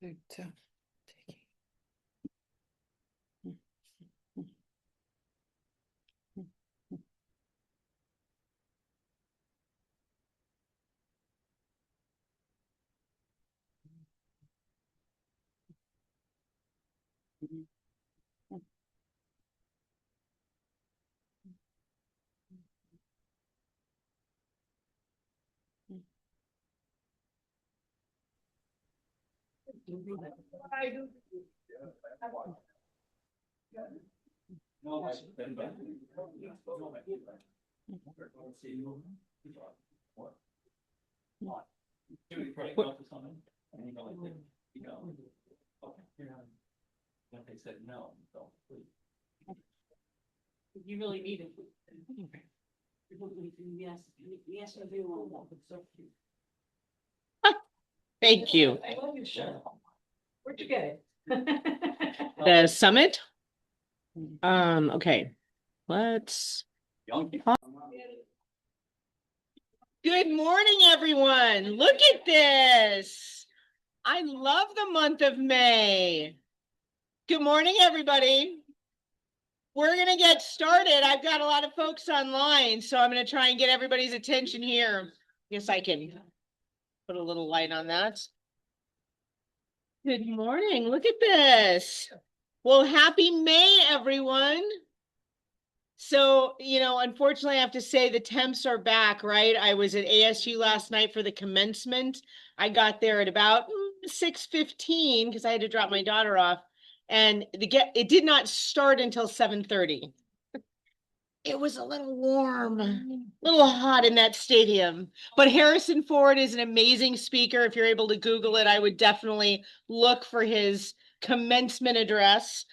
They said no, so please. You really need it. Yes, yes, I do. Thank you. Where'd you get it? The summit? Okay. Let's. Good morning, everyone. Look at this. I love the month of May. Good morning, everybody. We're going to get started. I've got a lot of folks online, so I'm going to try and get everybody's attention here. Yes, I can put a little light on that. Good morning. Look at this. Well, happy May, everyone. So, unfortunately, I have to say the temps are back, right? I was at ASU last night for the commencement. I got there at about 6:15 because I had to drop my daughter off. And it did not start until 7:30. It was a little warm, a little hot in that stadium. But Harrison Ford is an amazing speaker. If you're able to Google it, I would definitely look for his commencement address,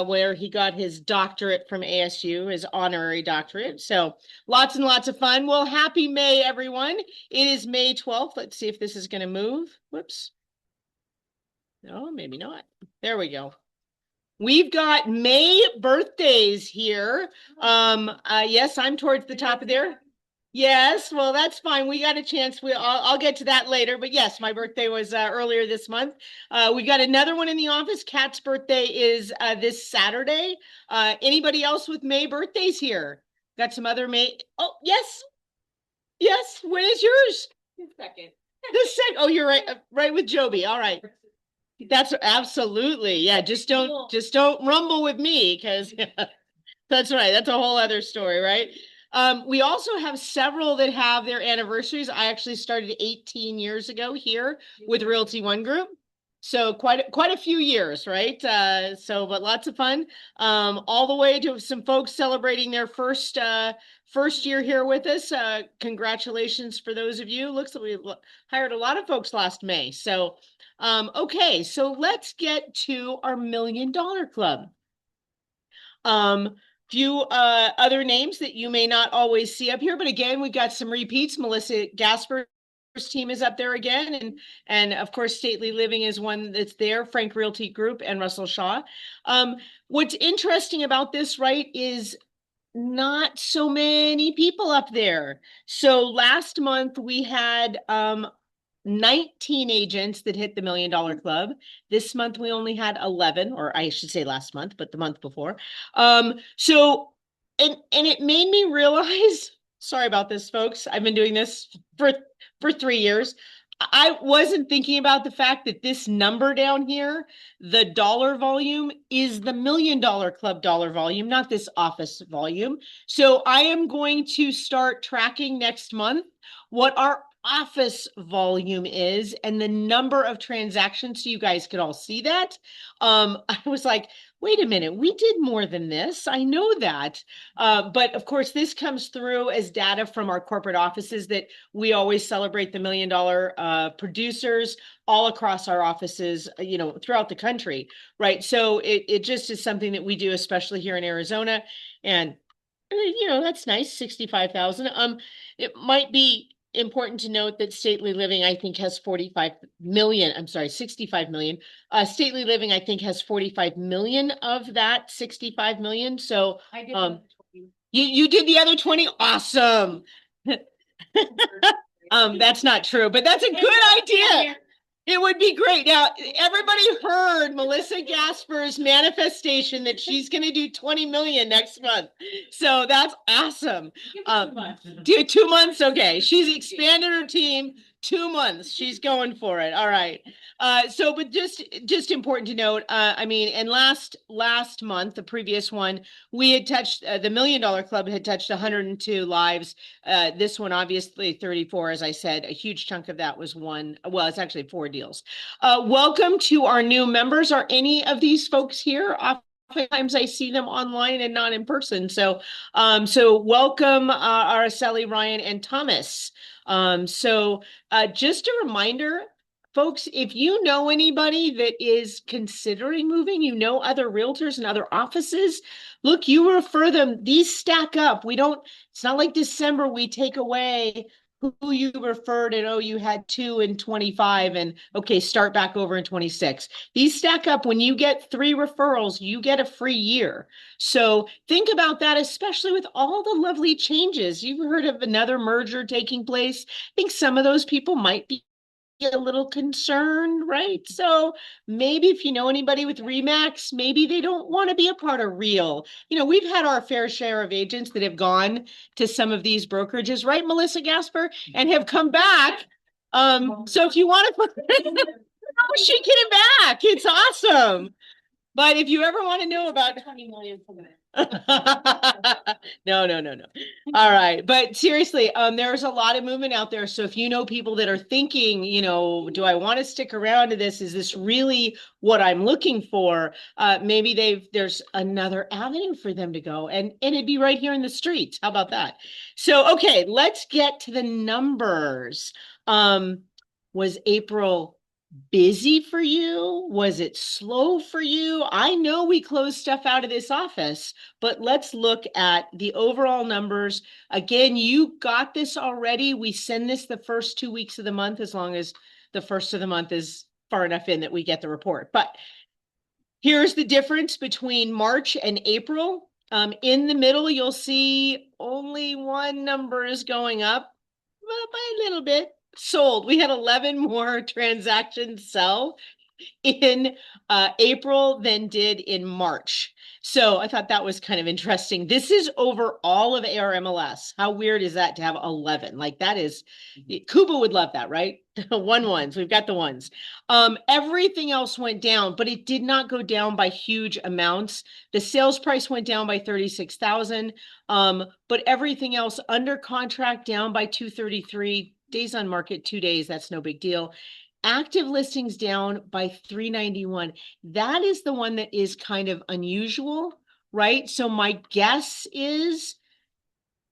where he got his doctorate from ASU, his honorary doctorate. So lots and lots of fun. Well, happy May, everyone. It is May 12th. Let's see if this is going to move. Whoops. No, maybe not. There we go. We've got May birthdays here. Yes, I'm towards the top of there. Yes, well, that's fine. We got a chance. I'll get to that later. But yes, my birthday was earlier this month. We got another one in the office. Kat's birthday is this Saturday. Anybody else with May birthdays here? Got some other May? Oh, yes. Yes. When is yours? The second. Oh, you're right. Right with Joby. All right. That's absolutely. Yeah. Just don't rumble with me because that's right. That's a whole other story, right? We also have several that have their anniversaries. I actually started 18 years ago here with Realty One Group. So quite a few years, right? But lots of fun. All the way to some folks celebrating their first year here with us. Congratulations for those of you. Looks like we hired a lot of folks last May. So, okay, so let's get to our $1 Million Club. Few other names that you may not always see up here, but again, we've got some repeats. Melissa Gasper's team is up there again, and of course, Stately Living is one that's there. Frank Realty Group and Russell Shaw. What's interesting about this, right, is not so many people up there. So last month we had 19 agents that hit the $1 Million Club. This month we only had 11, or I should say last month, but the month before. So it made me realize, sorry about this, folks. I've been doing this for 3 years. I wasn't thinking about the fact that this number down here, the dollar volume, is the $1 Million Club dollar volume, not this office volume. So I am going to start tracking next month what our office volume is and the number of transactions, so you guys could all see that. I was like, wait a minute, we did more than this. I know that. But of course, this comes through as data from our corporate offices that we always celebrate the $1 Million producers all across our offices, throughout the country, right? So it just is something that we do, especially here in Arizona. And, that's nice, 65,000. It might be important to note that Stately Living, I think, has 65 million. I'm sorry, 65 million. Stately Living, I think, has 45 million of that 65 million. So I did you did the other 20. Awesome. That's not true, but that's a good idea. It would be great. Now, everybody heard Melissa Gasper's manifestation that she's going to do 20 million next month. So that's awesome. Give it 2 months. Do 2 months? Okay. She's expanded her team. 2 months. She's going for it. All right. But just important to note, I mean, and last month, the previous one, we had touched, the $1 Million Club had touched 102 lives. This one, obviously 34, as I said, a huge chunk of that was it's actually 4 deals. Welcome to our new members. Are any of these folks here? Oftentimes I see them online and not in person. So welcome, Araceli, Ryan, and Thomas. Just a reminder, folks, if you know anybody that is considering moving, you know other realtors and other offices, look, you refer them. These stack up. It's not like December we take away who you referred and, oh, you had 2 in 25 and okay, start back over in 26. These stack up. When you get 3 referrals, you get a free year. So think about that, especially with all the lovely changes. You've heard of another merger taking place. I think some of those people might be a little concerned, right? So maybe if you know anybody with RE/MAX, maybe they don't want to be a part of Real. We've had our fair share of agents that have gone to some of these brokerages, right, Melissa Gasper, and have come back. So if you want to, she getting back. It's awesome. But if you ever want to know about 20 million for that. No. All right. But seriously, there's a lot of movement out there. So if you know people that are thinking, do I want to stick around to this? Is this really what I'm looking for? Maybe there's another avenue for them to go and it'd be right here in the streets. How about that? So, okay, let's get to the numbers. Was April busy for you? Was it slow for you? I know we closed stuff out of this office, but let's look at the overall numbers. Again, you got this already. We send this the first 2 weeks of the month, as long as the first of the month is far enough in that we get the report. But here's the difference between March and April. In the middle, you'll see only one number is going up by a little bit. Sold. We had 11 more transactions sell in April than did in March. So I thought that was kind of interesting. This is over all of ARMLS. How weird is that to have 11? Like that is, Kuba would love that, right? Ones. We've got the ones. Everything else went down, but it did not go down by huge amounts. The sales price went down by 36,000. But everything else under contract down by 233. Days on market, 2 days. That's no big deal. Active listings down by 391. That is the one that is kind of unusual, right? So my guess is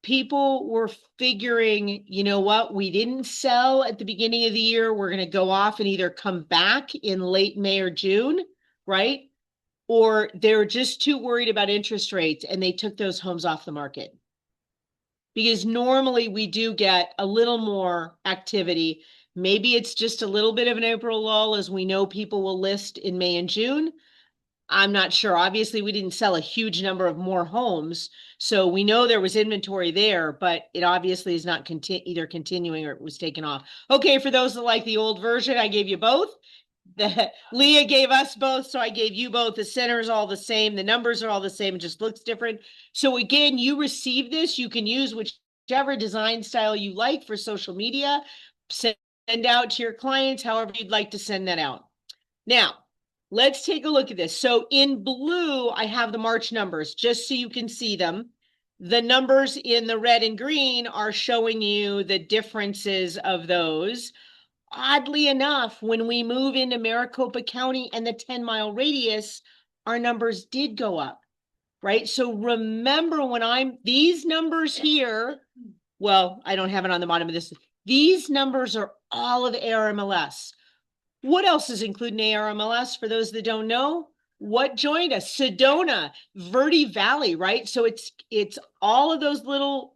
people were figuring, you know what, we didn't sell at the beginning of the year. We're going to go off and either come back in late May or June, right? Or they're just too worried about interest rates and they took those homes off the market. Because normally we do get a little more activity. Maybe it's just a little bit of an April lull, as we know people will list in May and June. I'm not sure. Obviously, we didn't sell a huge number of more homes. So we know there was inventory there, but it obviously is not either continuing or it was taken off. Okay, for those that like the old version, I gave you both. Leah gave us both, so I gave you both. The center is all the same. The numbers are all the same. It just looks different. So again, you receive this. You can use whichever design style you like for social media. Send out to your clients, however you'd like to send that out. Now, let's take a look at this. So in blue, I have the March numbers, just so you can see them. The numbers in the red and green are showing you the differences of those. Oddly enough, when we move into Maricopa County and the 10-mile radius, our numbers did go up, right? So remember when these numbers here, well, I don't have it on the bottom of this. These numbers are all of ARMLS. What else is included in ARMLS for those that don't know? What joined us? Sedona, Verde Valley, right? So it's all of those little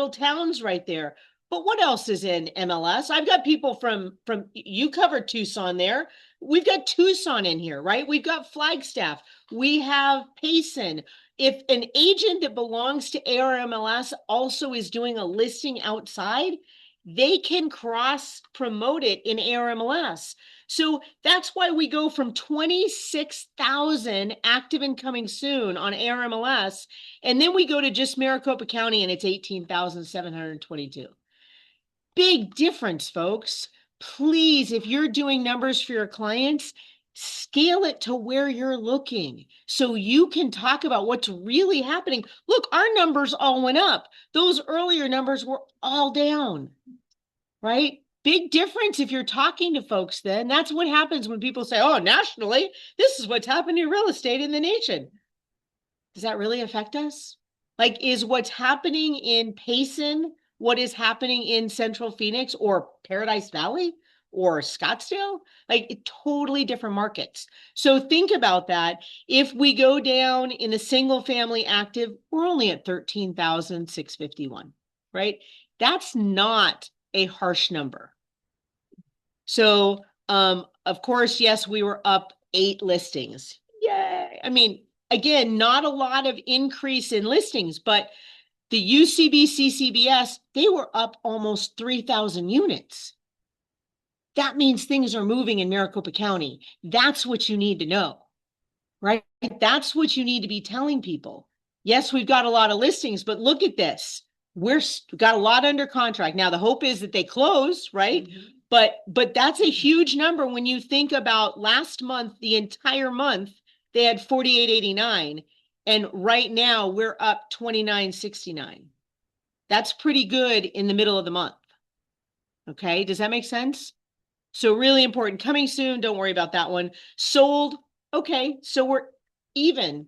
towns right there. But what else is in MLS? I've got people from you covered Tucson there. We've got Tucson in here, right? We've got Flagstaff. We have Payson. If an agent that belongs to ARMLS also is doing a listing outside, they can cross promote it in ARMLS. So that's why we go from 26,000 active and coming soon on ARMLS, and then we go to just Maricopa County and it's 18,722. Big difference, folks. Please, if you're doing numbers for your clients, scale it to where you're looking so you can talk about what's really happening. Look, our numbers all went up. Those earlier numbers were all down, right? Big difference if you're talking to folks then. That's what happens when people say, oh, nationally, this is what's happening in real estate in the nation. Does that really affect us? Like, is what's happening in Payson what is happening in Central Phoenix or Paradise Valley or Scottsdale? Like, totally different markets. So think about that. If we go down in the single family active, we're only at 13,651, right? That's not a harsh number. So, of course, yes, we were up 8 listings. Yay. I mean, again, not a lot of increase in listings, but the UCB CCBS, they were up almost 3,000 units. That means things are moving in Maricopa County. That's what you need to know, right? That's what you need to be telling people. Yes, we've got a lot of listings, but look at this. We've got a lot under contract. Now, the hope is that they close, right? Mm-hmm. But that's a huge number when you think about last month, the entire month, they had 4889. And right now we're up 2969. That's pretty good in the middle of the month. Okay, does that make sense? So really important. Coming soon, don't worry about that one. Sold, okay, so we're even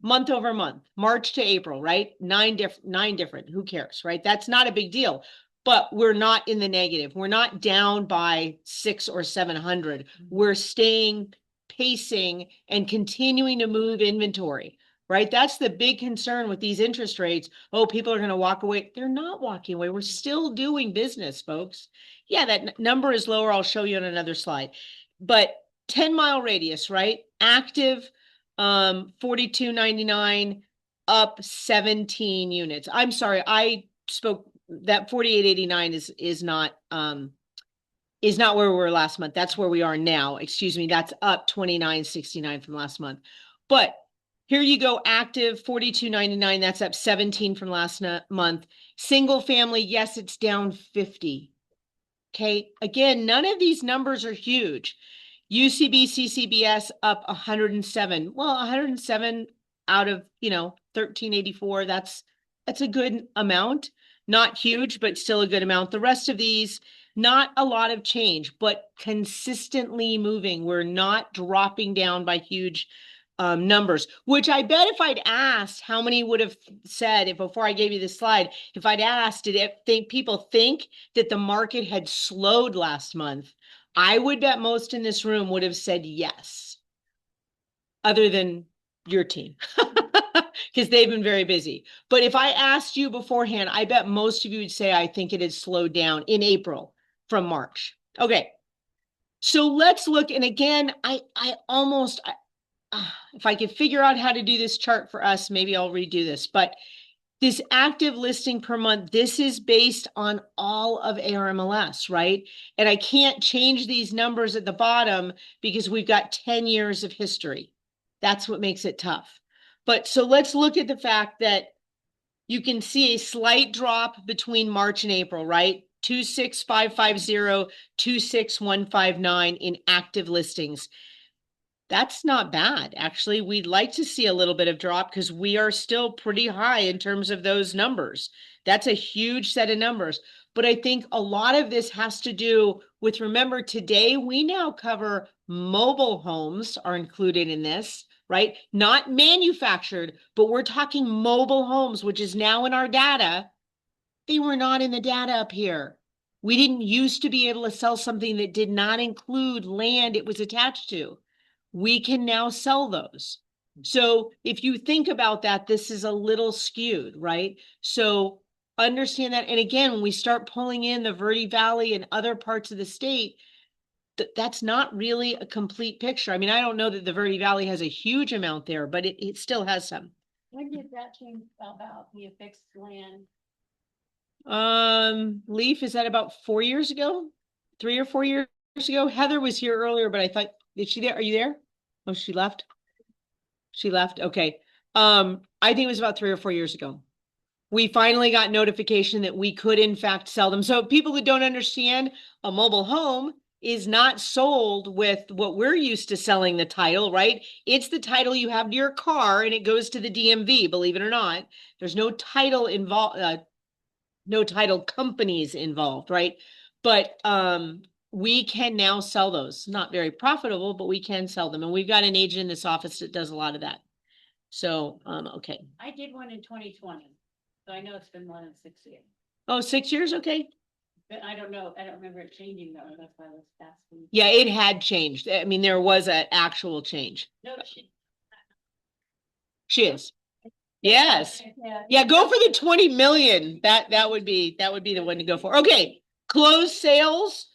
month over month, March to April, right? Nine different, who cares, right? That's not a big deal, but we're not in the negative. We're not down by 600 or 700. We're staying pacing and continuing to move inventory, right? That's the big concern with these interest rates. Oh, people are going to walk away. They're not walking away. We're still doing business, folks. Yeah, that number is lower. I'll show you on another slide. But 10-mile radius, right? Active, 4299, up 17 units. I'm sorry, I spoke that 4889 is not where we were last month. That's where we are now. Excuse me. That's up 2969 from last month. But here you go, active 4299. That's up 17 from last month. Single family, yes, it's down 50. Okay, again, none of these numbers are huge. UCB, CCBS up 107. Well, 107 out of, 1384, that's a good amount. Not huge, but still a good amount. The rest of these, not a lot of change, but consistently moving. We're not dropping down by huge numbers, which I bet if I'd asked how many would have said, if before I gave you this slide, if I'd asked, people think that the market had slowed last month, I would bet most in this room would have said yes, other than your team, because they've been very busy. But if I asked you beforehand, I bet most of you would say, I think it had slowed down in April from March. Okay. So let's look. And again, if I could figure out how to do this chart for us, maybe I'll redo this. But this active listing per month, this is based on all of ARMLS, right? And I can't change these numbers at the bottom because we've got 10 years of history. That's what makes it tough. But so let's look at the fact that you can see a slight drop between March and April, right? 26550, 26159 in active listings. That's not bad. Actually, we'd like to see a little bit of drop because we are still pretty high in terms of those numbers. That's a huge set of numbers. But I think a lot of this has to do with, remember, today we now cover mobile homes are included in this, right? Not manufactured, but we're talking mobile homes, which is now in our data. They were not in the data up here. We didn't used to be able to sell something that did not include land it was attached to. We can now sell those. So if you think about that, this is a little skewed, right? So understand that. And again, when we start pulling in the Verde Valley and other parts of the state, that's not really a complete picture. I mean, I don't know that the Verde Valley has a huge amount there, but it still has some. When did that change about the affixed land? Leaf, is that about 4 years ago? 3 or 4 years ago? Heather was here earlier, but I thought, is she there? Are you there? Oh, she left? She left? Okay. I think it was about 3 or 4 years ago. We finally got notification that we could in fact sell them. So people that don't understand, a mobile home is not sold with what we're used to selling the title, right? It's the title you have to your car and it goes to the DMV, believe it or not. There's no title involved, no title companies involved, right? But we can now sell those. Not very profitable, but we can sell them. And we've got an agent in this office that does a lot of that. So, okay. I did one in 2020, so I know it's been more than 6 years. Oh, 6 years? Okay. But I don't know, I don't remember it changing though, that's why I was asking. Yeah, it had changed. I mean, there was an actual change. No, She is. Yes. Yeah. Yeah, go for the 20 million. That would be the one to go for. Okay. Closed sales.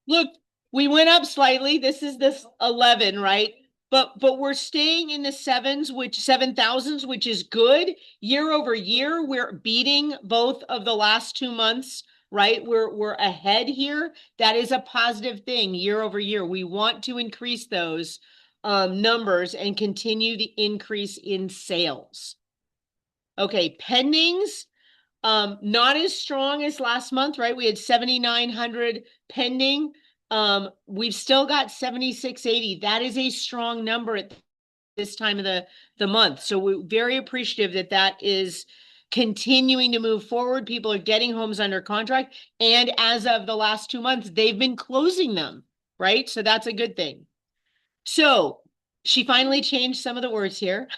Look, we went up slightly. This is this 11, right? But we're staying in the 7,000s, which is good. Year over year, we're beating both of the last 2 months, right? We're ahead here. That is a positive thing year over year. We want to increase those numbers and continue the increase in sales. Okay, pendings, not as strong as last month, right? We had 7,900 pending. We've still got 7,680. That is a strong number at this time of the month. So we're very appreciative that that is continuing to move forward. People are getting homes under contract. And as of the last 2 months, they've been closing them, right? So that's a good thing. So she finally changed some of the words here.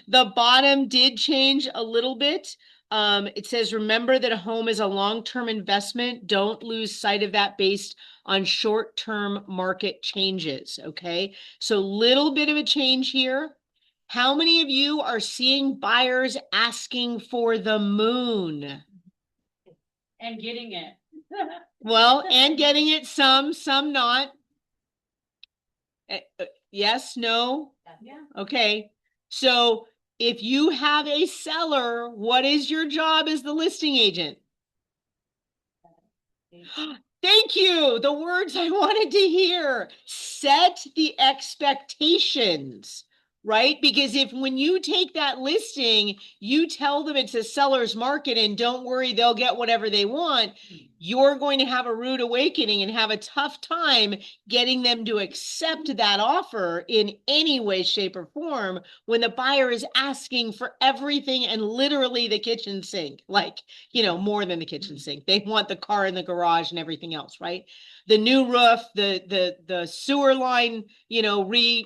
The bottom did change a little bit. It says, remember that a home is a long-term investment. Don't lose sight of that based on short-term market changes, okay? So little bit of a change here. How many of you are seeing buyers asking for the moon? And getting it. Well, and getting it, some not. Yes, no? Yeah. Okay. So if you have a seller, what is your job as the listing agent? Thank you. The words I wanted to hear. Set the expectations, right? Because if when you take that listing, you tell them it's a seller's market and don't worry, they'll get whatever they want, you're going to have a rude awakening and have a tough time getting them to accept that offer in any way, shape, or form when the buyer is asking for everything and literally the kitchen sink, like, more than the kitchen sink. They want the car in the garage and everything else, right? The new roof, the sewer line,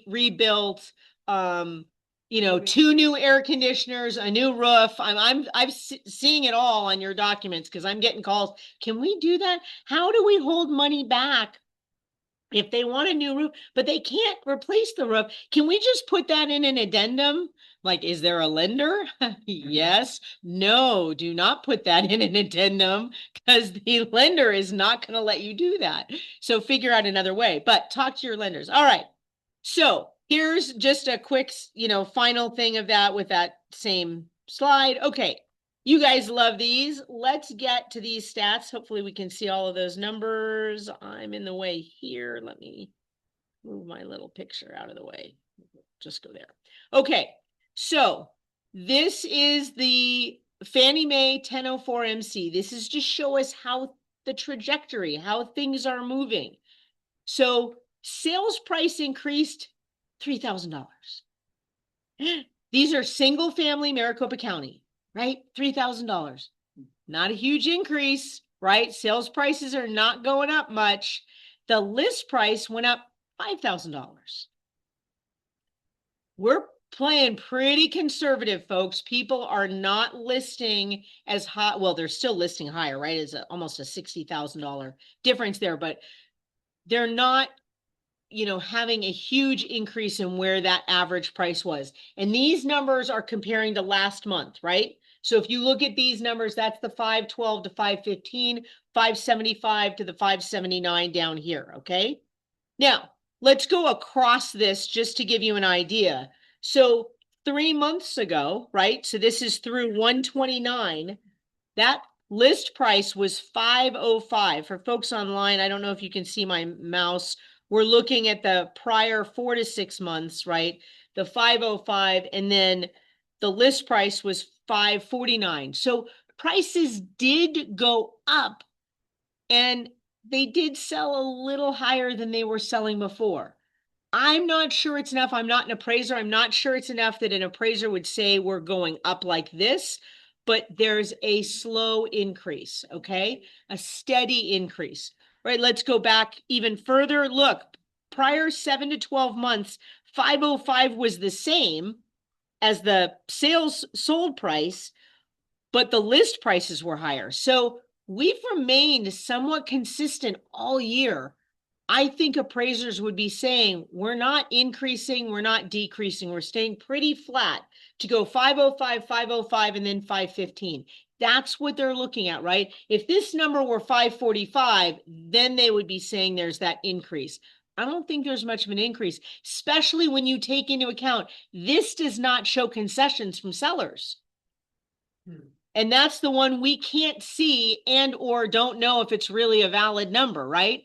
rebuilt, 2 new air conditioners, a new roof. I'm seeing it all on your documents because I'm getting calls. Can we do that? How do we hold money back if they want a new roof, but they can't replace the roof? Can we just put that in an addendum? Like, is there a lender? Yes. No, do not put that in an addendum because the lender is not going to let you do that. So figure out another way, but talk to your lenders. All right. So here's just a quick, final thing of that with that same slide. Okay. You guys love these. Let's get to these stats. Hopefully we can see all of those numbers. I'm in the way here. Let me move my little picture out of the way. Just go there. Okay. So this is the Fannie Mae 1004 MC. This is to show us how the trajectory, how things are moving. So sales price increased $3,000. These are single family Maricopa County, right? $3,000. Not a huge increase, right? Sales prices are not going up much. The list price went up $5,000. We're playing pretty conservative, folks. People are not listing as high. Well, they're still listing higher, right? It's almost a $60,000 difference there, but they're not, having a huge increase in where that average price was. And these numbers are comparing to last month, right? So if you look at these numbers, that's the 512 to 515, 575 to the 579 down here, okay? Now, let's go across this just to give you an idea. So 3 months ago, right? So this is through 129. That List price was 505. For folks online, I don't know if you can see my mouse. We're looking at the prior 4 to 6 months, right? The 505, and then the list price was 549. So prices did go up, and they did sell a little higher than they were selling before. I'm not sure it's enough. I'm not an appraiser. I'm not sure it's enough that an appraiser would say we're going up like this, but there's a slow increase, okay? A steady increase, right? Let's go back even further. Look, prior 7 to 12 months, 505 was the same as the sales sold price, but the list prices were higher. So we've remained somewhat consistent all year. I think appraisers would be saying, we're not increasing, we're not decreasing, we're staying pretty flat to go 505, 505, and then 515. That's what they're looking at, right? If this number were 545, then they would be saying there's that increase. I don't think there's much of an increase, especially when you take into account, this does not show concessions from sellers. And that's the one we can't see and or don't know if it's really a valid number, right?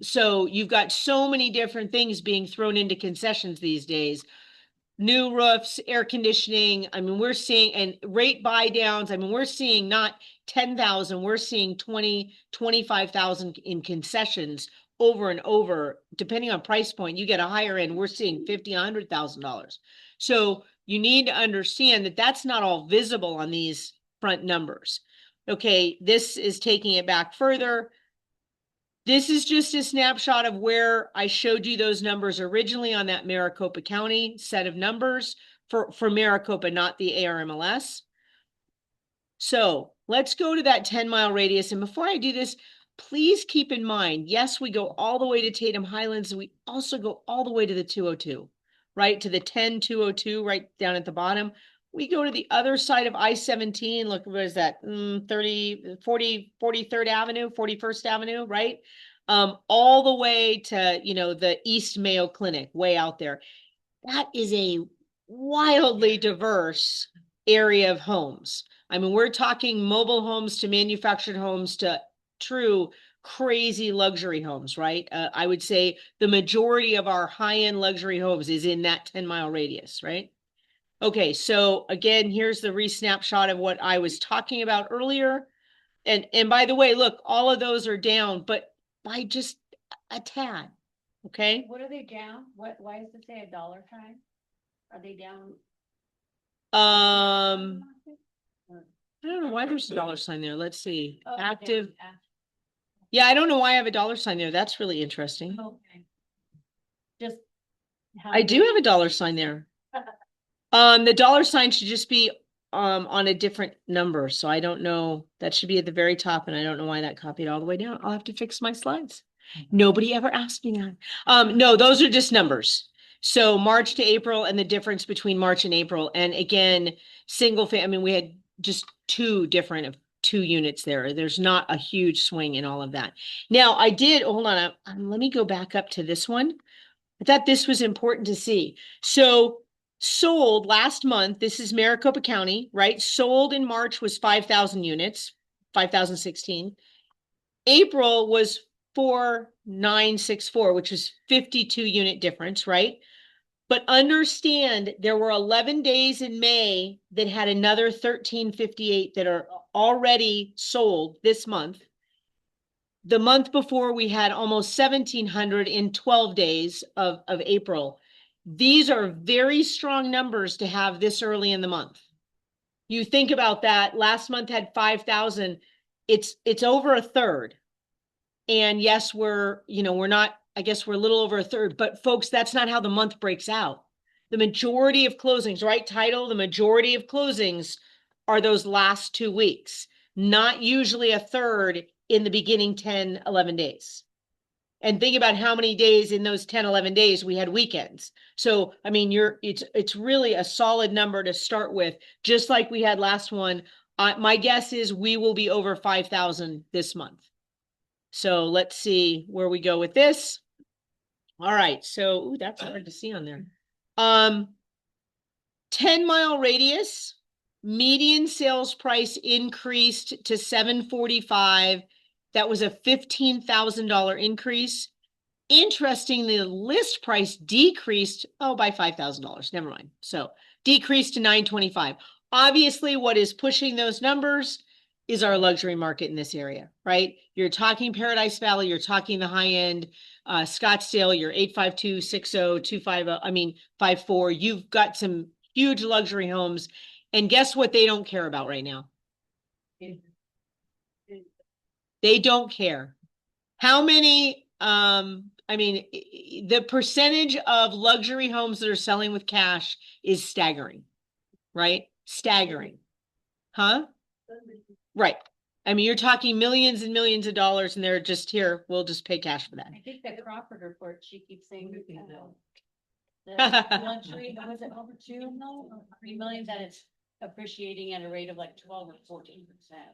So you've got so many different things being thrown into concessions these days. New roofs, air conditioning. I mean, we're seeing, and rate buy downs. I mean, we're seeing not 10,000, we're seeing 20, 25,000 in concessions over and over, depending on price point. You get a higher end, we're seeing $50,000, $100,000. So you need to understand that that's not all visible on these front numbers. Okay, this is taking it back further. This is just a snapshot of where I showed you those numbers originally on that Maricopa County set of numbers for Maricopa, not the ARMLS. So let's go to that 10-mile radius. And before I do this, please keep in mind, yes, we go all the way to Tatum Highlands. We also go all the way to the 202, right? To the 10202 right down at the bottom. We go to the other side of I-17. Look, what is that? 43rd Avenue, 41st Avenue, right? All the way to, the East Mayo Clinic, way out there. That is a wildly diverse area of homes. I mean, we're talking mobile homes to manufactured homes to true crazy luxury homes, right? I would say the majority of our high-end luxury homes is in that 10-mile radius, right? Okay, so again, here's the re-snapshot of what I was talking about earlier. And by the way, look, all of those are down, but by just a tad, okay? What are they down? Why does it say a dollar sign? Are they down? I don't know why there's a dollar sign there. Let's see. Oh, Active. down. Yeah, I don't know why I have a dollar sign there. That's really interesting. Okay. Just. I do have a dollar sign there. The dollar sign should just be on a different number. So I don't know. That should be at the very top, and I don't know why that copied all the way down. I'll have to fix my slides. Nobody ever asked me that. No, those are just numbers. So March to April and the difference between March and April. And again, single family, I mean, we had just two units there. There's not a huge swing in all of that. Now I did, hold on, let me go back up to this one. I thought this was important to see. So sold last month, this is Maricopa County, right? Sold in March was 5,000 units, 5,016. April was 4,964, which is 52 unit difference, right? But understand there were 11 days in May that had another 1,358 that are already sold this month. The month before we had almost 1,700 in 12 days of April. These are very strong numbers to have this early in the month. You think about that, last month had 5,000. It's over a third. And yes, we're not, I guess we're a little over a third, but folks, that's not how the month breaks out. The majority of closings, right? Title, the majority of closings are those last 2 weeks, not usually a third in the beginning 10, 11 days. And think about how many days in those 10, 11 days we had weekends. So, I mean, it's really a solid number to start with, just like we had last one. My guess is we will be over 5,000 this month. So let's see where we go with this. All right. So that's hard to see on there. 10-mile radius. Median sales price increased to 745. That was a $15,000 increase. Interestingly, the list price decreased, by $5,000. Never mind. So decreased to 925. Obviously, what is pushing those numbers is our luxury market in this area, right? You're talking Paradise Valley, you're talking the high end, Scottsdale, you're 852, 60, 250, 54. You've got some huge luxury homes. And guess what they don't care about right now? They don't care. How many, the percentage of luxury homes that are selling with cash is staggering, right? Staggering. Huh? Right. I mean, you're talking millions and millions of dollars and they're just here. We'll just pay cash for that. I think that Crawford report, she keeps saying, the luxury, was it over 2 million, or 3 million, that it's appreciating at a rate of like 12 or 14%.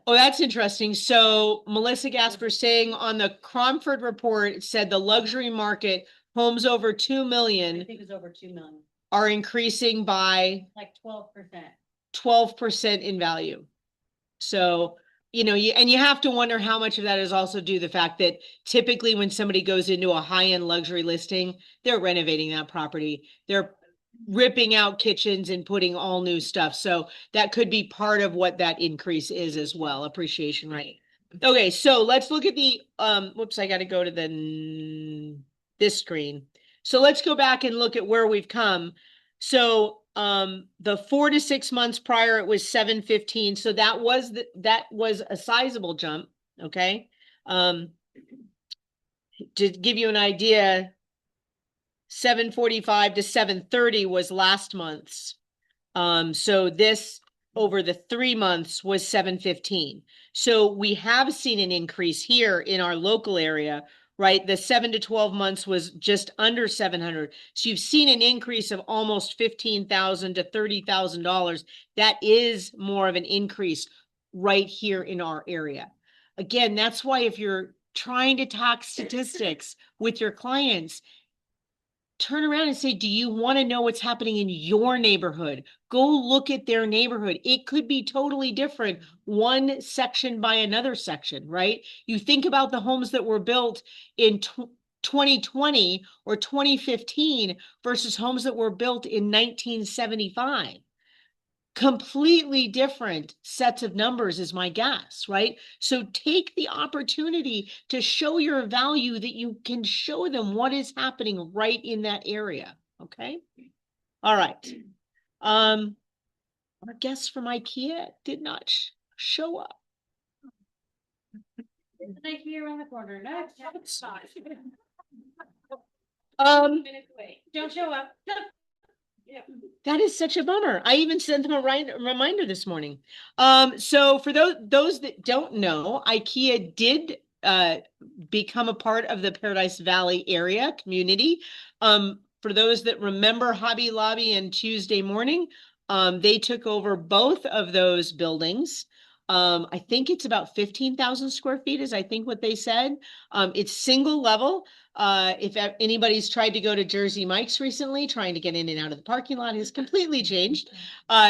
Oh, that's interesting. So Melissa Gasper saying on the Cromford report, it said the luxury market, homes over 2 I million think it's over 2 million, are increasing by like 12%. 12% in value. So, you have to wonder how much of that is also due to the fact that typically when somebody goes into a high-end luxury listing, they're renovating that property. They're ripping out kitchens and putting all new stuff. So that could be part of what that increase is as well. Appreciation, right? Okay, so let's look at the, whoops, I got to go to this screen. So let's go back and look at where we've come. So the 4 to 6 months prior, it was 715. So that was a sizable jump. Okay. To give you an idea, 745 to 730 was last month's. So this over the 3 months was 715. So we have seen an increase here in our local area, right? The 7 to 12 months was just under 700. So you've seen an increase of almost $15,000 to $30,000. That is more of an increase right here in our area. Again, that's why if you're trying to talk statistics with your clients, turn around and say, do you want to know what's happening in your neighborhood? Go look at their neighborhood. It could be totally different, one section by another section, right? You think about the homes that were built in 2020 or 2015 versus homes that were built in 1975. Completely different sets of numbers is my guess, right? So take the opportunity to show your value that you can show them what is happening right in that area. Okay. All right. Our guest from IKEA did not show up. IKEA around the corner. No, don't show up. Yeah. That is such a bummer. I even sent them a reminder this morning. So for those that don't know, IKEA did become a part of the Paradise Valley area community. For those that remember Hobby Lobby and Tuesday Morning, they took over both of those buildings. I think it's about 15,000 square feet is I think what they said. It's single level. If anybody's tried to go to Jersey Mike's recently, trying to get in and out of the parking lot has completely changed.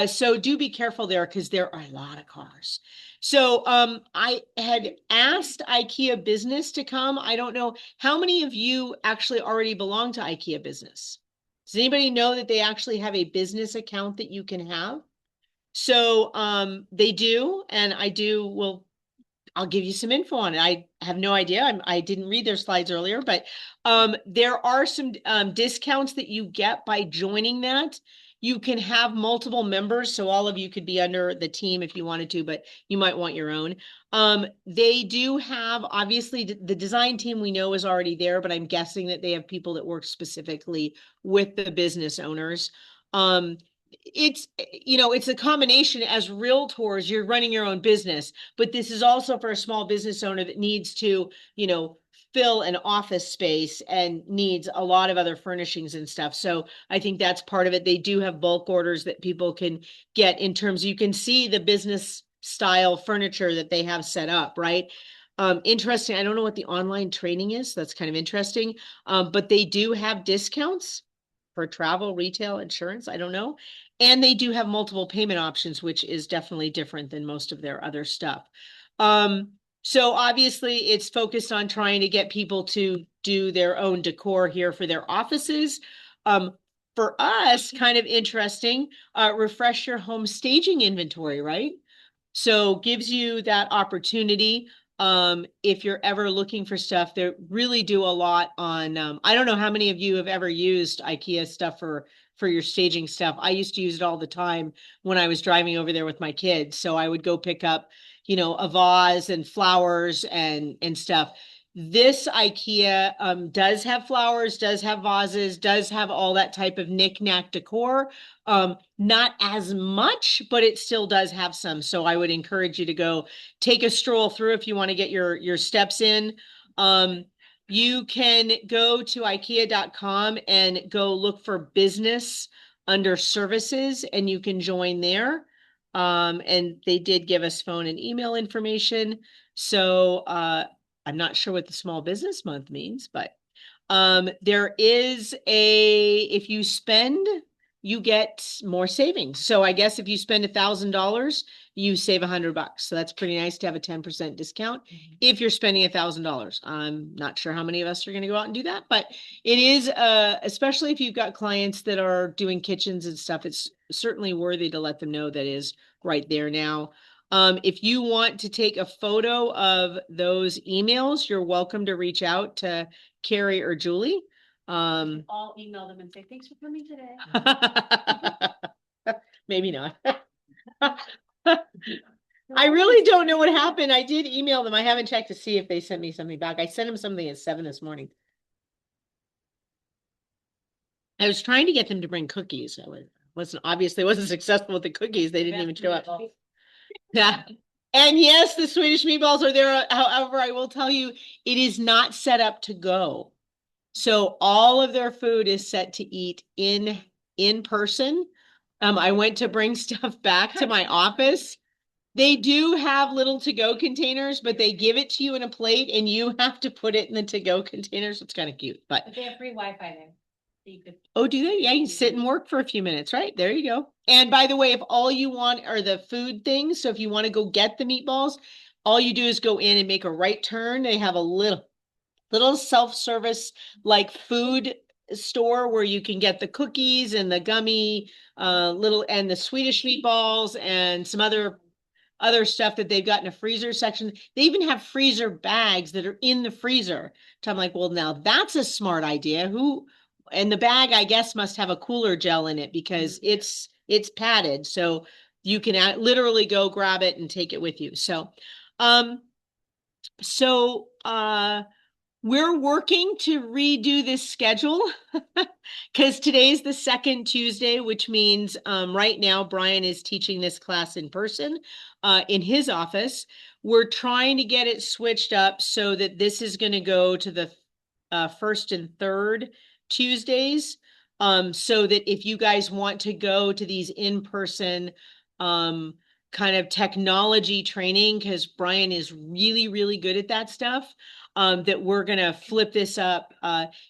So do be careful there because there are a lot of cars. So I had asked IKEA Business to come. I don't know how many of you actually already belong to IKEA Business. Does anybody know that they actually have a business account that you can have? So they do, and I'll give you some info on it. I have no idea. I didn't read their slides earlier, but there are some discounts that you get by joining that. You can have multiple members, so all of you could be under the team if you wanted to, but you might want your own. They do have, obviously, the design team we know is already there, but I'm guessing that they have people that work specifically with the business owners. It's a combination. As realtors, you're running your own business, but this is also for a small business owner that needs to fill an office space and needs a lot of other furnishings and stuff. So I think that's part of it. They do have bulk orders that people can get in terms, you can see the business style furniture that they have set up, right? Interesting. I don't know what the online training is. That's kind of interesting. But they do have discounts. for travel, retail, insurance, I don't know. And they do have multiple payment options, which is definitely different than most of their other stuff. So obviously it's focused on trying to get people to do their own decor here for their offices. For us, kind of interesting, refresh your home staging inventory, right? So gives you that opportunity. If you're ever looking for stuff, they really do a lot on, I don't know how many of you have ever used IKEA stuff for your staging stuff. I used to use it all the time when I was driving over there with my kids. So I would go pick up, a vase and flowers and stuff. This IKEA does have flowers, does have vases, does have all that type of knick-knack decor. Not as much, but it still does have some. So I would encourage you to go take a stroll through if you want to get your steps in. You can go to IKEA.com and go look for business under services, and you can join there. And they did give us phone and email information. So I'm not sure what the small business month means, but there is if you spend, you get more savings. So I guess if you spend $1,000, you save $100. So that's pretty nice to have a 10% discount if you're spending $1,000. I'm not sure how many of us are going to go out and do that, but it is, especially if you've got clients that are doing kitchens and stuff, it's certainly worthy to let them know that is right there now. If you want to take a photo of those emails, you're welcome to reach out to Carrie or Julie. I'll email them and say, thanks for coming today. Maybe not. I really don't know what happened. I did email them. I haven't checked to see if they sent me something back. I sent them something at 7 this morning. I was trying to get them to bring cookies. I wasn't successful with the cookies. They didn't even show up. Yeah. And yes, the Swedish meatballs are there. However, I will tell you, it is not set up to go. So all of their food is set to eat in person. I went to bring stuff back to my office. They do have little to-go containers, but they give it to you in a plate and you have to put it in the to-go containers. It's kind of cute, but They have free Wi-Fi there. So you could. oh, do they? Yeah, you can sit and work for a few minutes, right? There you go. And by the way, if all you want are the food things, so if you want to go get the meatballs, all you do is go in and make a right turn. They have a little self-service like food store where you can get the cookies and the gummy and the Swedish meatballs and some other stuff that they've got in a freezer section. They even have freezer bags that are in the freezer. So I'm like, well, now that's a smart idea. And the bag, I guess, must have a cooler gel in it because it's padded. So you can literally go grab it and take it with you. So, we're working to redo this schedule because today's the second Tuesday, which means right now Brian is teaching this class in person in his office. We're trying to get it switched up so that this is going to go to the first and third Tuesdays, so that if you guys want to go to these in-person kind of technology training, because Brian is really, really good at that stuff, that we're going to flip this up.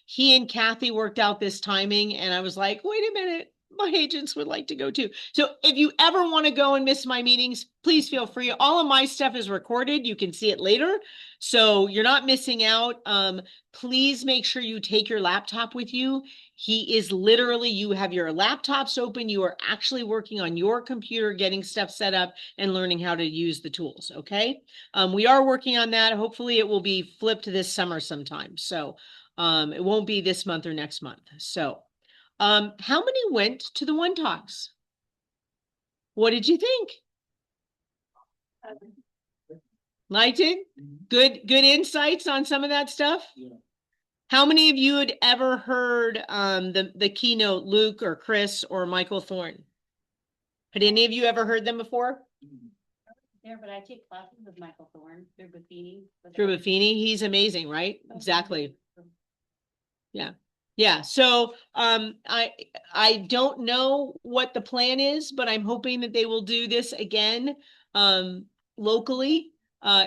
He and Kathy worked out this timing and I was like, wait a minute, my agents would like to go too. So if you ever want to go and miss my meetings, please feel free. All of my stuff is recorded. You can see it later. So you're not missing out. Please make sure you take your laptop with you. He is literally, you have your laptops open. You are actually working on your computer, getting stuff set up and learning how to use the tools. Okay. We are working on that. Hopefully it will be flipped this summer sometime. So it won't be this month or next month. So how many went to the One Talks? What did you think? Liked it? Good insights on some of that stuff? Yeah. How many of you had ever heard the keynote, Luke or Chris or Michael Thorne? Had any of you ever heard them before? There, but I take classes with Michael Thorne through Buffini. Through Buffini, he's amazing, right? Exactly. Yeah. Yeah. So I don't know what the plan is, but I'm hoping that they will do this again locally.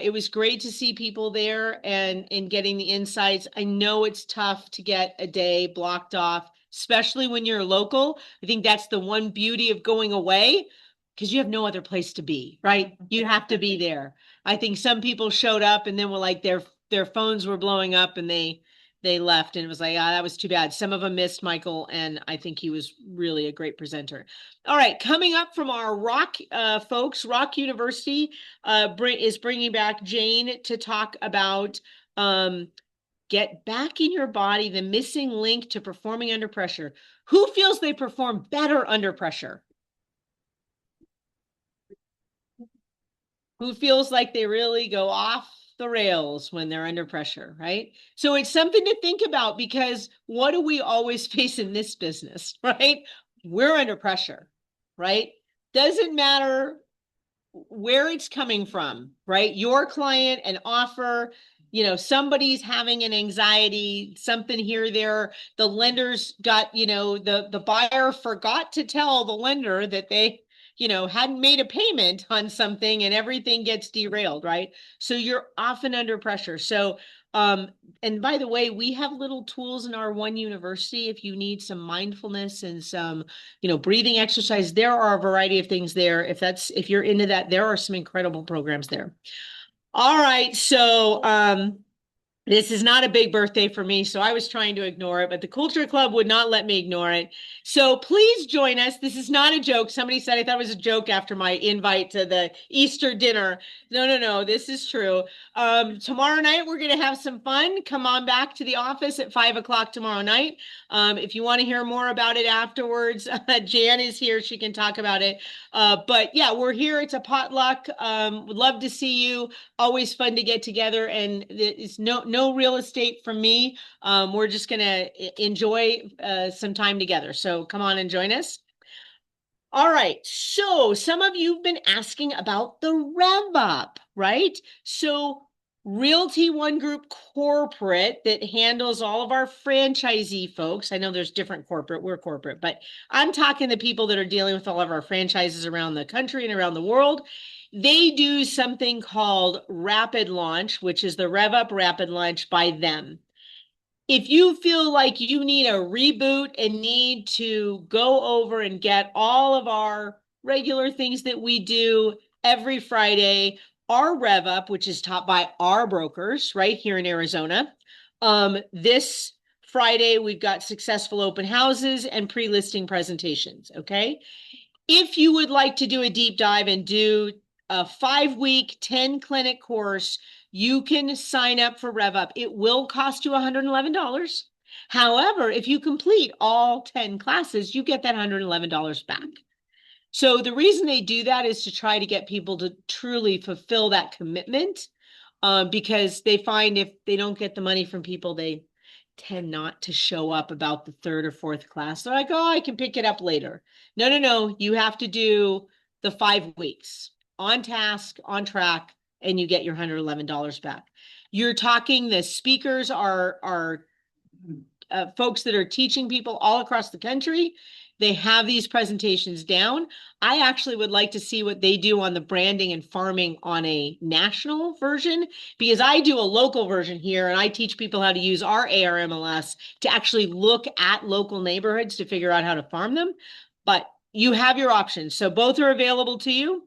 It was great to see people there and getting the insights. I know it's tough to get a day blocked off, especially when you're local. I think that's the one beauty of going away, because you have no other place to be, right? You have to be there. I think some people showed up and then were like their phones were blowing up and they left, and it was like, ah, that was too bad. Some of them missed Michael, and I think he was really a great presenter. All right, coming up from our Rock folks, Rock University is bringing back Jane to talk about get back in your body, the missing link to performing under pressure. Who feels they perform better under pressure? Who feels like they really go off the rails when they're under pressure, right? So it's something to think about, because what do we always face in this business, right? We're under pressure, right? Doesn't matter where it's coming from, right? Your client, an offer, somebody's having an anxiety, something here, there, the lender's got, the buyer forgot to tell the lender that they, hadn't made a payment on something, and everything gets derailed, right? So you're often under pressure. So, and by the way, we have little tools in our One University. If you need some mindfulness and some, breathing exercise, there are a variety of things there. If you're into that, there are some incredible programs there. All right. So, this is not a big birthday for me, so I was trying to ignore it, but the Culture Club would not let me ignore it. So please join us. This is not a joke. Somebody said I thought it was a joke after my invite to the Easter dinner. No, this is true. Tomorrow night, we're going to have some fun. Come on back to the office at 5 o'clock tomorrow night. If you want to hear more about it afterwards, Jan is here. She can talk about it. But yeah, we're here. It's a potluck. Would love to see you. Always fun to get together, and it's no real estate from me. We're just gonna enjoy some time together. So come on and join us. All right. So some of you've been asking about the Rev Up, right? So Realty One Group Corporate, that handles all of our franchisee folks. I know there's different corporate, we're corporate, but I'm talking the people that are dealing with all of our franchises around the country and around the world. They do something called Rapid Launch, which is the Rev Up Rapid Launch by them. If you feel like you need a reboot and need to go over and get all of our regular things that we do every Friday, our Rev Up, which is taught by our brokers right here in Arizona. This Friday, we've got successful open houses and pre-listing presentations, okay? If you would like to do a deep dive and do a 5-week, 10-clinic course, you can sign up for Rev Up. It will cost you $111. However, if you complete all 10 classes, you get that $111 back. So the reason they do that is to try to get people to truly fulfill that commitment, because they find if they don't get the money from people, they tend not to show up about the 3rd or 4th class. They're like, oh, I can pick it up later. No. You have to do the 5 weeks on task, on track, and you get your $111 back. You're talking, the speakers are folks that are teaching people all across the country. They have these presentations down. I actually would like to see what they do on the branding and farming on a national version, because I do a local version here, and I teach people how to use our ARMLS to actually look at local neighborhoods to figure out how to farm them. But you have your options. So both are available to you.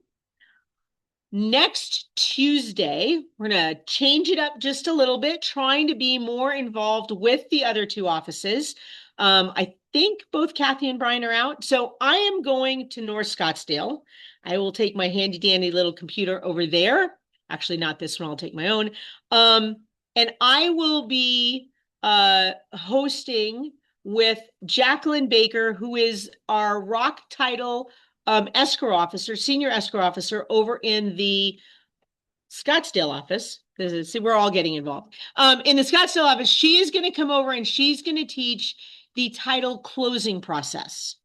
Next Tuesday, we're going to change it up just a little bit, trying to be more involved with the other 2 offices. I think both Kathy and Brian are out. So I am going to North Scottsdale. I will take my handy dandy little computer over there. Actually, not this one. I'll take my own. And I will be hosting with Jacqueline Baker, who is our Rock Title escrow officer, senior escrow officer over in the Scottsdale office. See, we're all getting involved. In the Scottsdale office, she is going to come over and she's going to teach the title closing process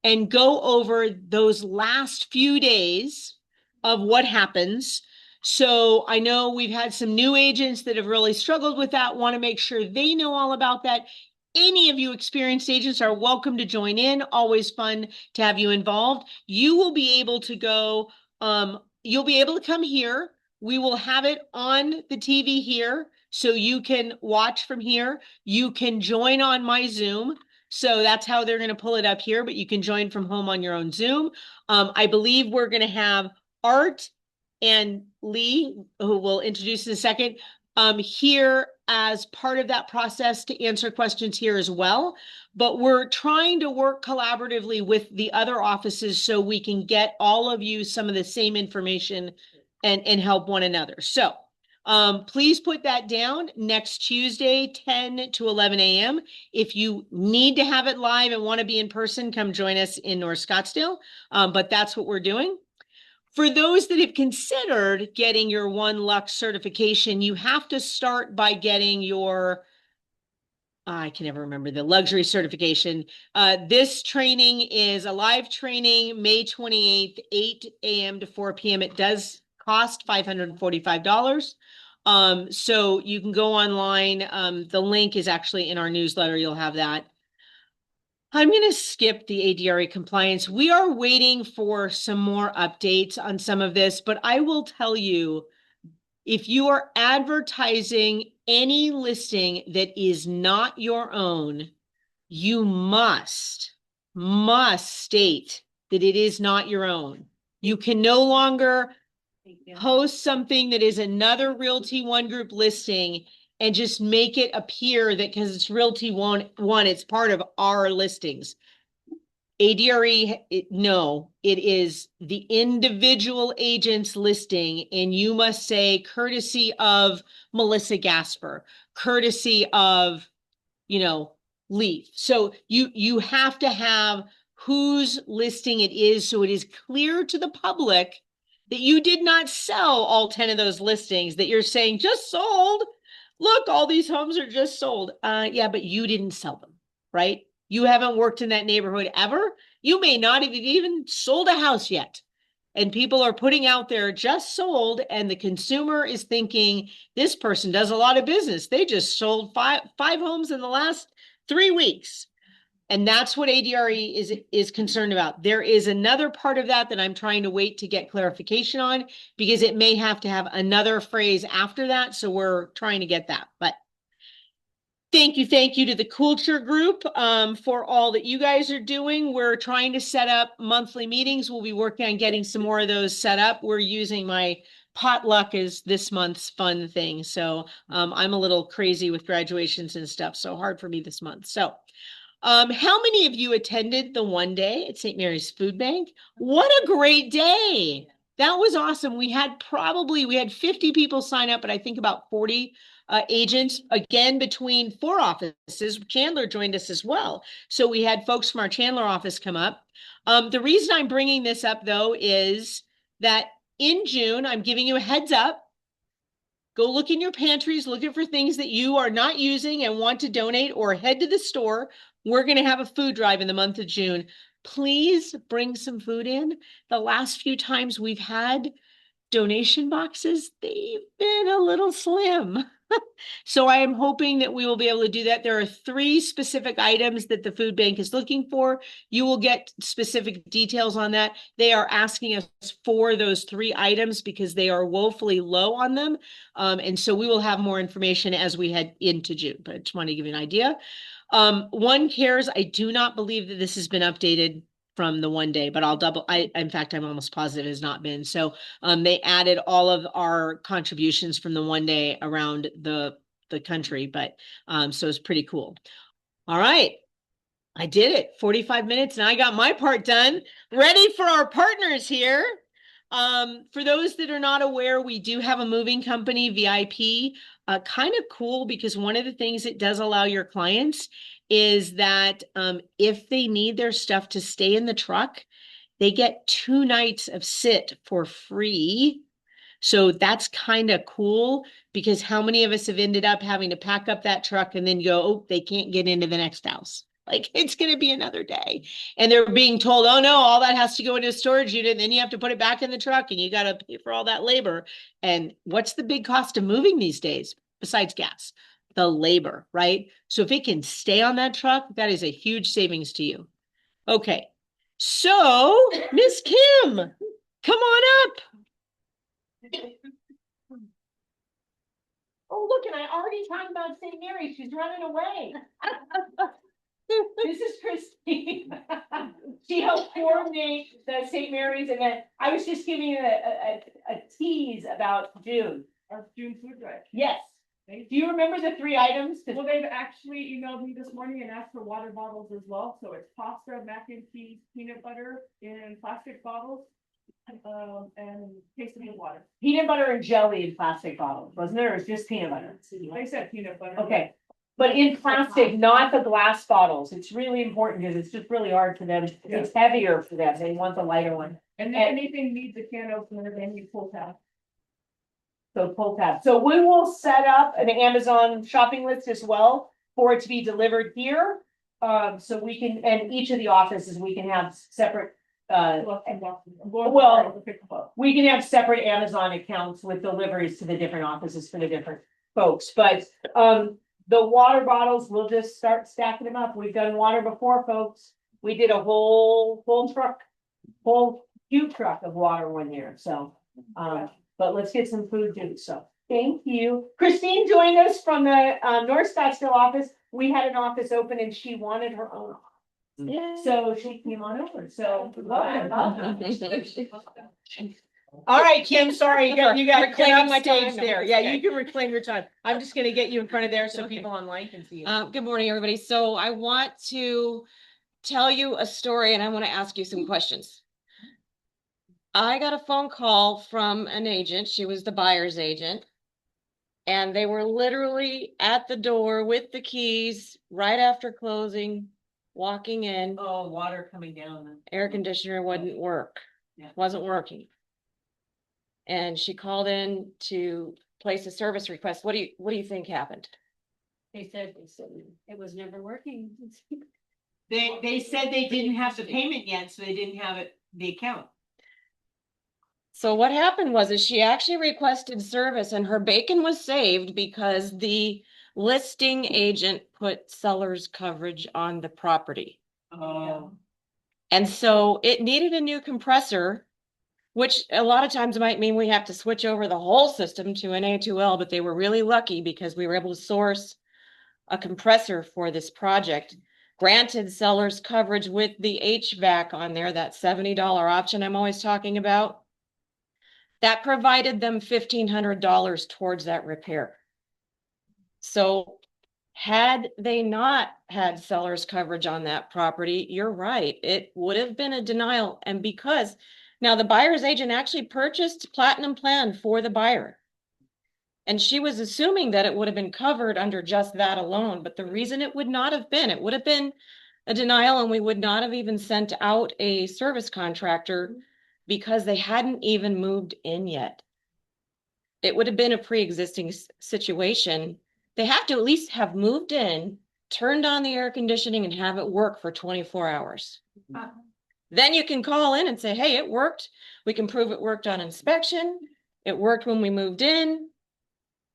and go over those last few days of what happens. So I know we've had some new agents that have really struggled with that, want to make sure they know all about that. Any of you experienced agents are welcome to join in. Always fun to have you involved. You will be able to go, you'll be able to come here. We will have it on the TV here, so you can watch from here. You can join on my Zoom. So that's how they're going to pull it up here, but you can join from home on your own Zoom. I believe we're going to have Art and Lee, who will introduce in a second, here as part of that process to answer questions here as well. But we're trying to work collaboratively with the other offices so we can get all of you some of the same information and help one another. So please put that down next Tuesday, 10 to 11 a.m. If you need to have it live and want to be in person, come join us in North Scottsdale. But that's what we're doing. For those that have considered getting your One Lux certification, you have to start by getting your, I can never remember, the luxury certification. This training is a live training, May 28th, 8 a.m. to 4 p.m. It does cost $545. So you can go online. The link is actually in our newsletter. You'll have that. I'm going to skip the ADRA compliance. We are waiting for some more updates on some of this, but I will tell you, if you are advertising any listing that is not your own, you must state that it is not your own. You can no longer post something that is another Realty One Group listing and just make it appear that because it's Realty One, it's part of our listings. ADRE, no, it is the individual agent's listing, and you must say courtesy of Melissa Gasper, courtesy of, Leaf. So you have to have whose listing it is, so it is clear to the public that you did not sell all 10 of those listings, that you're saying just sold. Look, all these homes are just sold. Yeah, but you didn't sell them, right? You haven't worked in that neighborhood ever. You may not have even sold a house yet. And people are putting out there just sold, and the consumer is thinking this person does a lot of business. They just sold five homes in the last 3 weeks. And that's what ADRE is concerned about. There is another part of that I'm trying to wait to get clarification on, because it may have to have another phrase after that. So we're trying to get that. But thank you to the Culture Group for all that you guys are doing. We're trying to set up monthly meetings. We'll be working on getting some more of those set up. We're using my potluck as this month's fun thing. So I'm a little crazy with graduations and stuff, so hard for me this month. So how many of you attended the one day at St. Mary's Food Bank? What a great day. That was awesome. We had 50 people sign up, but I think about 40 agents, again, between 4 offices. Chandler joined us as well. So we had folks from our Chandler office come up. The reason I'm bringing this up, though, is that in June, I'm giving you a heads up. Go look in your pantries, looking for things that you are not using and want to donate, or head to the store. We're going to have a food drive in the month of June. Please bring some food in. The last few times we've had donation boxes, they've been a little slim. So I am hoping that we will be able to do that. There are 3 specific items that the food bank is looking for. You will get specific details on that. They are asking us for those 3 items because they are woefully low on them. And so we will have more information as we head into June, but I just want to give you an idea. One Cares, I do not believe that this has been updated from the one day, but in fact, I'm almost positive it has not been. So they added all of our contributions from the one day around the country, but so it's pretty cool. All right. I did it. 45 minutes and I got my part done. Ready for our partners here. For those that are not aware, we do have a moving company, VIP. Kind of cool, because one of the things it does allow your clients is that if they need their stuff to stay in the truck, they get 2 nights of sit for free. So that's kind of cool, because how many of us have ended up having to pack up that truck and then go, oh, they can't get into the next house. Like, it's going to be another day. And they're being told, oh no, all that has to go into a storage unit. And then you have to put it back in the truck and you got to pay for all that labor. And what's the big cost of moving these days besides gas? The labor, right? So if it can stay on that truck, that is a huge savings to you. Okay. So Miss Kim, come on up. Oh, look, and I already talked about St. Mary. She's running away. This is Christine. She helped coordinate the St. Mary's event. I was just giving you a tease about June. Our June food drive. Yes. Do you remember the 3 items? Well, they've actually emailed me this morning and asked for water bottles as well, so it's pasta, mac and cheese, peanut butter in plastic bottles. And tasting water. Peanut butter and jelly in plastic bottles, wasn't there? Or was just peanut butter? They said peanut butter. Okay, but in plastic, not the glass bottles. It's really important because it's just really hard for them. It's heavier for them. They want the lighter one. And if anything needs a can opener, then you pull tab. So pull tab. So we will set up an Amazon shopping list as well for it to be delivered here. So we can, and each of the offices, we can have separate, we can have separate Amazon accounts with deliveries to the different offices for the different folks, but, the water bottles, we'll just start stacking them up. We've done water before, folks. We did a whole cube truck of water one year, so, but let's get some food too, so. Thank you. Christine joined us from the, North Scottsdale office. We had an office open and she wanted her own. Yeah. So she came on over, so. All right, Kim, sorry, you got Reclaiming my stage time. there. No, Yeah, okay. you can reclaim your time. I'm just gonna get you in front of there so Okay. people online can see you. Good morning, everybody. So I want to tell you a story and I want to ask you some questions. I got a phone call from an agent. She was the buyer's agent. And they were literally at the door with the keys right after closing, walking in. Oh, water coming down. Air conditioner wouldn't work. Yeah. Wasn't working. And she called in to place a service request. What do you think happened? They said it was never working. They said they didn't have the payment yet, so they didn't have it, the account. So what happened was is she actually requested service and her bacon was saved because the listing agent put seller's coverage on the property. Oh. And so it needed a new compressor, which a lot of times might mean we have to switch over the whole system to an A2L, but they were really lucky because we were able to source a compressor for this project. Granted seller's coverage with the HVAC on there, that $70 option I'm always talking about. That provided them $1,500 towards that repair. So had they not had seller's coverage on that property, you're right, it would have been a denial. And because now the buyer's agent actually purchased Platinum Plan for the buyer. And she was assuming that it would have been covered under just that alone. But the reason it would not have been, it would have been a denial and we would not have even sent out a service contractor because they hadn't even moved in yet. It would have been a pre-existing situation. They have to at least have moved in, turned on the air conditioning and have it work for 24 hours. Then you can call in and say, hey, it worked. We can prove it worked on inspection. It worked when we moved in.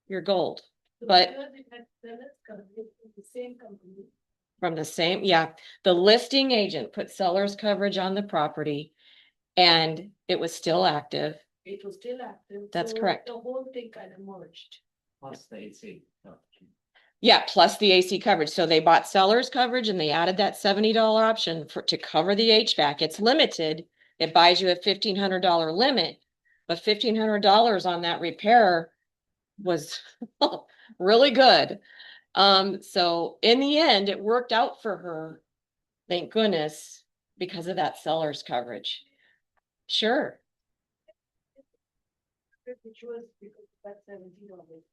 You're gold. But from the same, yeah, the listing agent put seller's coverage on the property and it was still active. It was still active. That's so correct. The whole thing kind of merged. Plus the AC. Yeah, plus the AC coverage. So they bought seller's coverage and they added that $70 option to cover the HVAC. It's limited. It buys you a $1,500 limit, but $1,500 on that repair was really good. So in the end, it worked out for her. Thank goodness, because of that seller's coverage. Sure. Which was because that's $70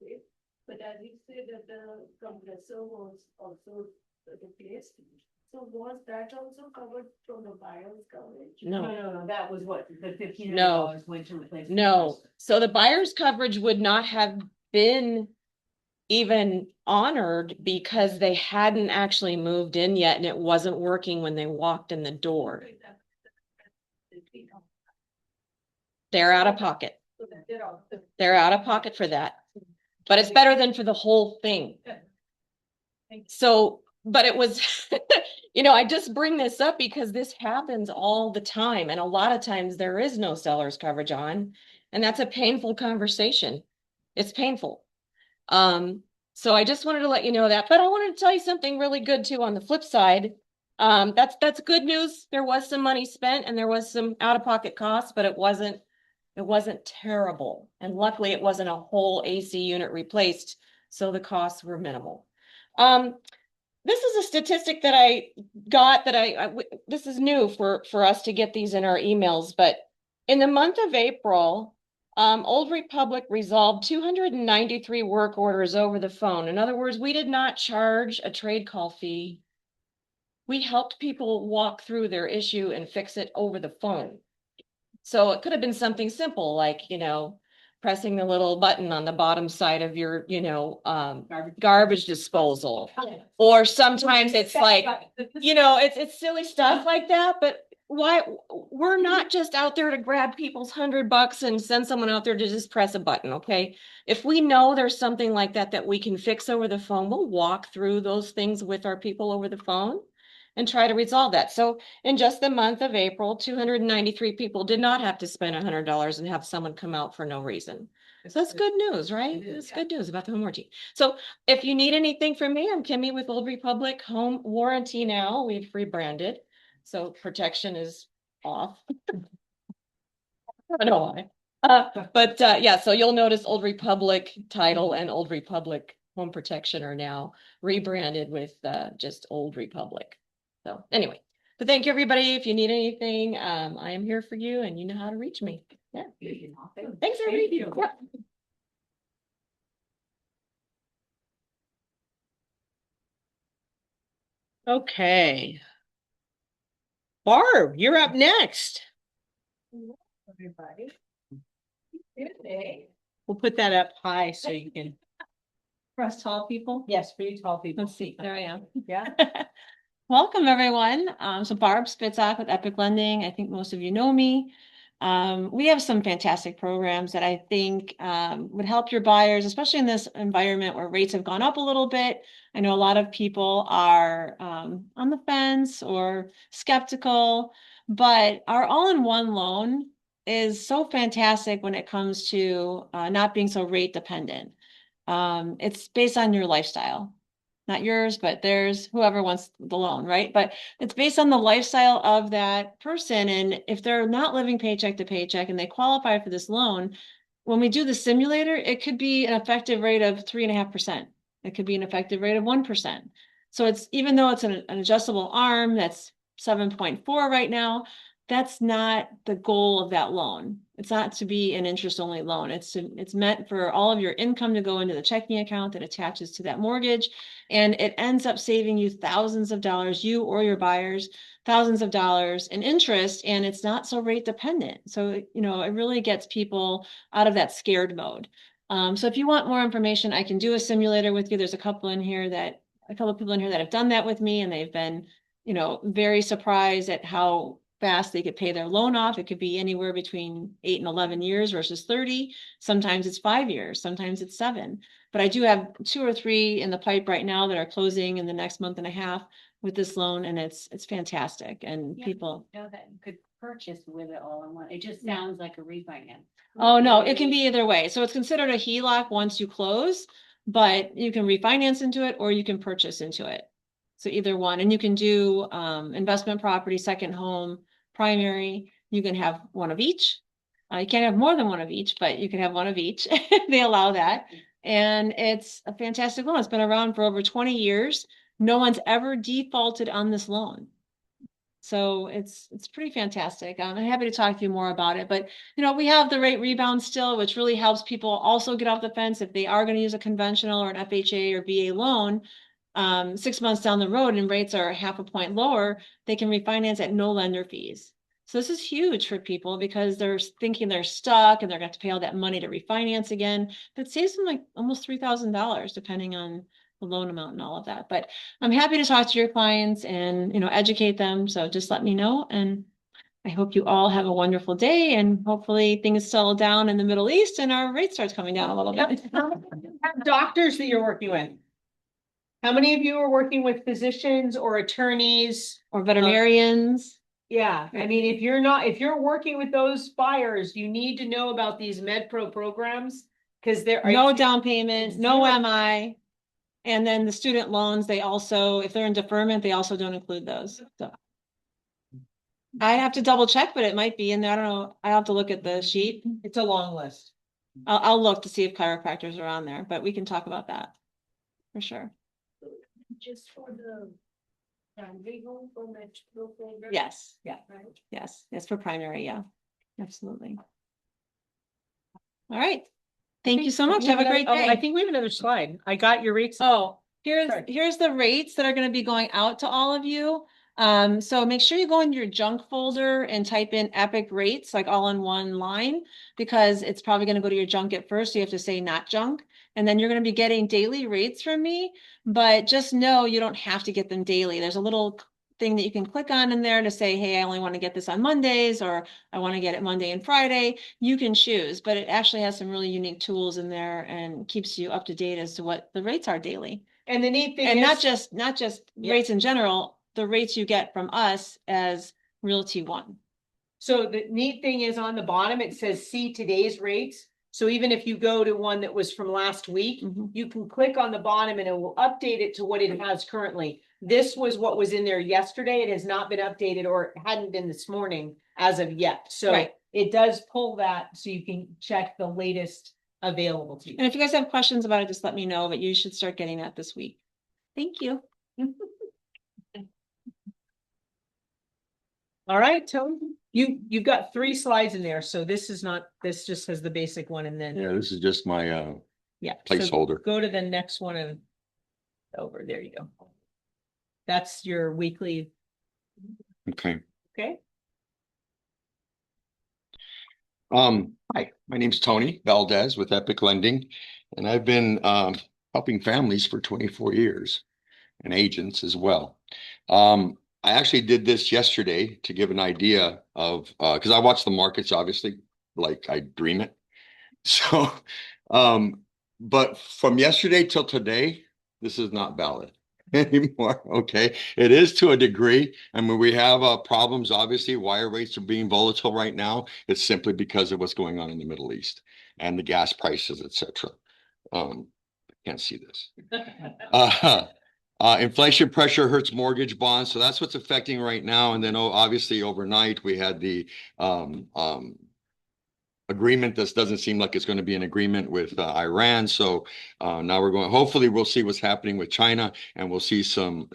paid. But as you said that the compressor was also replaced. So was that also covered from the buyer's coverage? No. That was what, the $1,500 No. went to replace. No, so the buyer's coverage would not have been even honored because they hadn't actually moved in yet and it wasn't working when they walked in the door. They're out of pocket. So that they're out. They're out of pocket for that. But it's better than for the whole thing. So, but it was, I just bring this up because this happens all the time. And a lot of times there is no seller's coverage on, and that's a painful conversation. It's painful. So I just wanted to let you know that, but I wanted to tell you something really good too on the flip side. That's good news. There was some money spent and there was some out-of-pocket costs, but it wasn't terrible. And luckily it wasn't a whole AC unit replaced, so the costs were minimal. This is a statistic that I got this is new for us to get these in our emails, but in the month of April, Old Republic resolved 293 work orders over the phone. In other words, we did not charge a trade call fee. We helped people walk through their issue and fix it over the phone. So it could have been something simple like, pressing the little button on the bottom side of your, garbage disposal. Or sometimes it's like, it's silly stuff like that, but why, we're not just out there to grab people's $100 and send someone out there to just press a button, okay? If we know there's something like that we can fix over the phone, we'll walk through those things with our people over the phone and try to resolve that. So in just the month of April, 293 people did not have to spend $100 and have someone come out for no reason. So that's good news, right? That's good news about the home warranty. So if you need anything from me, I'm Kimmy with Old Republic Home Warranty now. We've rebranded. So protection is off. I don't know why. Yeah, so you'll notice Old Republic title and Old Republic Home Protection are now rebranded with just Old Republic. So anyway, but thank you, everybody. If you need anything, I am here for you and you know how to reach me. Yeah. Thanks, everybody. Yeah. Okay. Barb, you're up next. Everybody. Good day. We'll put that up high so you can. For us tall people? Yes, for you tall people. Let's see, there I am. Yeah. Welcome, everyone. So Barb Spitzak with Epic Lending. I think most of you know me. We have some fantastic programs that I think would help your buyers, especially in this environment where rates have gone up a little bit. I know a lot of people are on the fence or skeptical, but our all-in-one loan is so fantastic when it comes to not being so rate dependent. It's based on your lifestyle, not yours, but theirs, whoever wants the loan, right? But it's based on the lifestyle of that person. And if they're not living paycheck to paycheck and they qualify for this loan, when we do the simulator, it could be an effective rate of 3.5%. It could be an effective rate of 1%. So it's, even though it's an adjustable arm that's 7.4 right now, that's not the goal of that loan. It's not to be an interest only loan. It's meant for all of your income to go into the checking account that attaches to that mortgage. And it ends up saving you thousands of dollars, you or your buyers, thousands of dollars in interest, and it's not so rate dependent. So, it really gets people out of that scared mode. So if you want more information, I can do a simulator with you. There's a couple of people in here that have done that with me, and they've been, very surprised at how fast they could pay their loan off. It could be anywhere between 8 and 11 years versus 30. Sometimes it's 5 years, sometimes it's 7. But I do have 2 or 3 in the pipe right now that are closing in the next month and a half with this loan, and it's fantastic. And Yeah, people, know that you could purchase with it all in one. It just sounds like a refinance. oh no, it can be either way. So it's considered a HELOC once you close, but you can refinance into it or you can purchase into it. So either one, and you can do investment property, second home, primary. You can have one of each. You can't have more than one of each, but you can have one of each. They allow that. And it's a fantastic loan. It's been around for over 20 years. No one's ever defaulted on this loan. So it's pretty fantastic. I'm happy to talk to you more about it, but we have the rate rebound still, which really helps people also get off the fence if they are going to use a conventional or an FHA or VA loan. 6 months down the road and rates are 0.5 point lower, they can refinance at no lender fees. So this is huge for people because they're thinking they're stuck and they're going to have to pay all that money to refinance again. That saves them like almost $3,000 depending on the loan amount and all of that. But I'm happy to talk to your clients and, educate them. So just let me know. And I hope you all have a wonderful day and hopefully things settle down in the Middle East and our rate starts coming down a little bit. Doctors that you're working with. How many of you are working with physicians or attorneys? Or veterinarians. Yeah, I mean, if you're working with those buyers, you need to know about these MedPro programs because there are No down payment, no MI. And then the student loans, they also, if they're in deferment, they also don't include those. So I have to double check, but it might be in there. I don't know. I have to look at the sheet. It's a long list. I'll look to see if chiropractors are on there, but we can talk about that for sure. Just for the primary home for Metro program. Yes, Yeah. Right? yes, for primary, yeah, absolutely. All right. Thank you so much. Have a great day. I think we have another slide. I got your rates. Oh, Sorry. here's the rates that are gonna be going out to all of you. So make sure you go in your junk folder and type in Epic rates, like all in one line, because it's probably gonna go to your junk at first. So you have to say not junk. And then you're gonna be getting daily rates from me, but just know you don't have to get them daily. There's a little thing that you can click on in there to say, hey, I only want to get this on Mondays, or I want to get it Monday and Friday. You can choose, but it actually has some really unique tools in there and keeps you up to date as to what the rates are daily. And the neat thing And is. not just Yeah. rates in general, the rates you get from us as Realty One. So the neat thing is on the bottom, it says see today's rates. So even if you go to one that was from last week, Mhm. you can click on the bottom and it will update it to what it has currently. This was what was in there yesterday. It has not been updated, or it hadn't been this morning as of yet. So Right. it does pull that so you can check the latest available to you. And if you guys have questions about it, just let me know, but you should start getting that this week. Thank you. All right, Tony, you've got 3 slides in there. So this just has the basic one, and then, Yeah, this is just my yeah. so placeholder. Go to the next one and over. There you go. That's your weekly, Okay. okay? Hi, my name's Tony Valdez with Epic Lending, and I've been helping families for 24 years and agents as well. I actually did this yesterday to give an idea of because I watch the markets, obviously, like I dream it. So, but from yesterday till today, this is not valid anymore. Okay, it is to a degree. I mean, we have problems. Obviously, wire rates are being volatile right now. It's simply because of what's going on in the Middle East and the gas prices, etc. Can't see this. Inflation pressure hurts mortgage bonds, so that's what's affecting right now. And then, obviously, overnight we had the agreement. This doesn't seem like it's going to be an agreement with Iran. So now we're going. Hopefully, we'll see what's happening with China, and we'll see some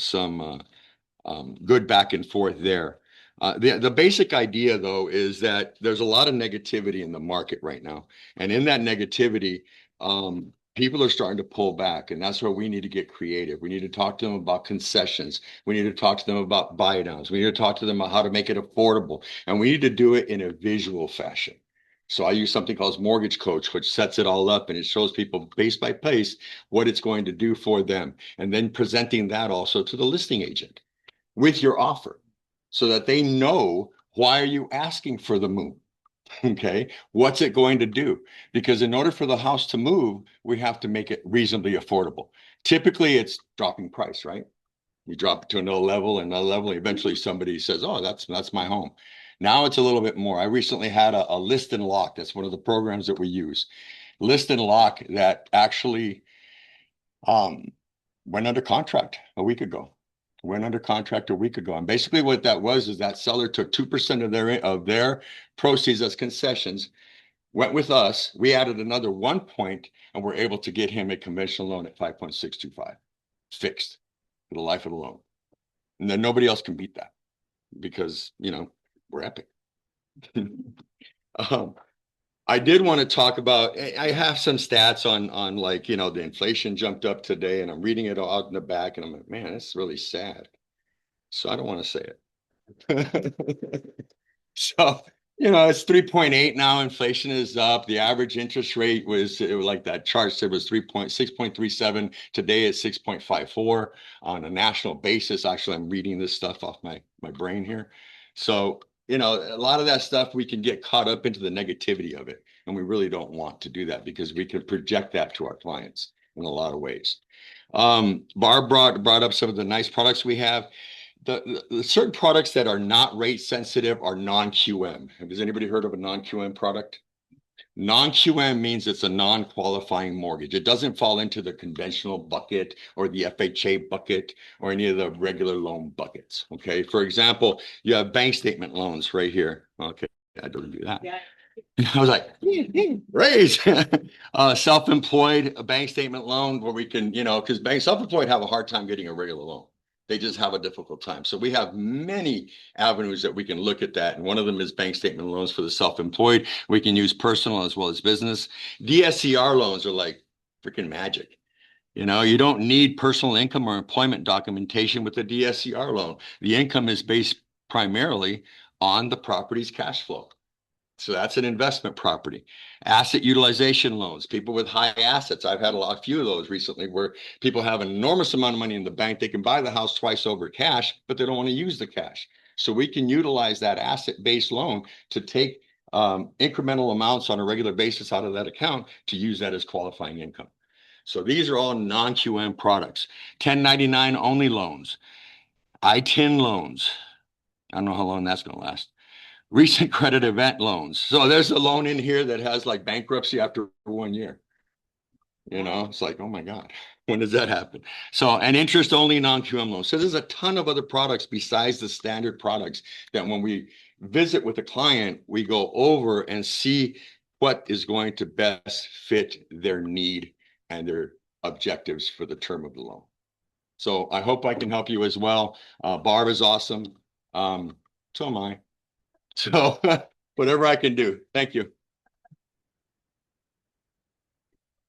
good back and forth there. The basic idea, though, is that there's a lot of negativity in the market right now, and in that negativity, people are starting to pull back, and that's where we need to get creative. We need to talk to them about concessions. We need to talk to them about buy downs. We need to talk to them about how to make it affordable, and we need to do it in a visual fashion. So I use something called Mortgage Coach, which sets it all up and it shows people pace by pace what it's going to do for them, and then presenting that also to the listing agent with your offer so that they know, why are you asking for the move? Okay, what's it going to do? Because in order for the house to move, we have to make it reasonably affordable. Typically, it's dropping price, right? You drop it to another level, eventually somebody says, oh, that's my home. Now it's a little bit more. I recently had a list and lock. That's one of the programs that we use. List and lock that actually went under contract a week ago. And basically what that was is that seller took 2% of their proceeds as concessions, went with us. We added another 1 point and we're able to get him a conventional loan at 5.625 fixed for the life of the loan. And then nobody else can beat that because, we're Epic. I did want to talk about, I have some stats on like, the inflation jumped up today, and I'm reading it all out in the back and I'm like, man, it's really sad. So I don't want to say it. So, it's 3.8 now. Inflation is up. The average interest rate was like that chart said was 6.37. Today it's 6.54 on a national basis. Actually, I'm reading this stuff off my brain here. So, a lot of that stuff, we can get caught up into the negativity of it. And we really don't want to do that because we can project that to our clients in a lot of ways. Barb brought up some of the nice products we have. The certain products that are not rate sensitive are non-QM. Has anybody heard of a non-QM product? Non-QM means it's a non-qualifying mortgage. It doesn't fall into the conventional bucket or the FHA bucket or any of the regular loan buckets. Okay. For example, you have bank statement loans right here. Okay. I don't do that. Yeah. I was like, raise self-employed a bank statement loan where we can, because self-employed have a hard time getting a regular loan. They just have a difficult time. So we have many avenues that we can look at that. And one of them is bank statement loans for the self-employed. We can use personal as well as business. DSCR loans are like freaking magic. You don't need personal income or employment documentation with a DSCR loan. The income is based primarily on the property's cash flow. So that's an investment property. Asset utilization loans, people with high assets. I've had a few of those recently where people have an enormous amount of money in the bank. They can buy the house twice over cash, but they don't want to use the cash. So we can utilize that asset-based loan to take incremental amounts on a regular basis out of that account to use that as qualifying income. So these are all non-QM products. 1099 only loans, I-10 loans. I don't know how long that's going to last. Recent credit event loans. So there's a loan in here that has like bankruptcy after 1 year. It's like, oh my God, when does that happen? So an interest only non-QM loan. So there's a ton of other products besides the standard products that when we visit with a client, we go over and see what is going to best fit their need and their objectives for the term of the loan. So I hope I can help you as well. Barb is awesome. So am I. So whatever I can do. Thank you.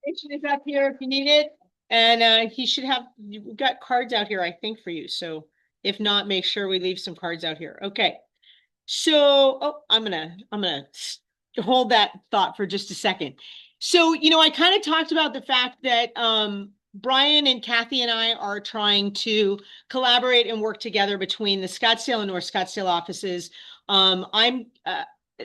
Information is up here if you need it. And he should have, we've got cards out here, I think, for you. So if not, make sure we leave some cards out here. Okay. So, I'm gonna hold that thought for just a second. So, I kind of talked about the fact that Brian and Kathy and I are trying to collaborate and work together between the Scottsdale and North Scottsdale offices.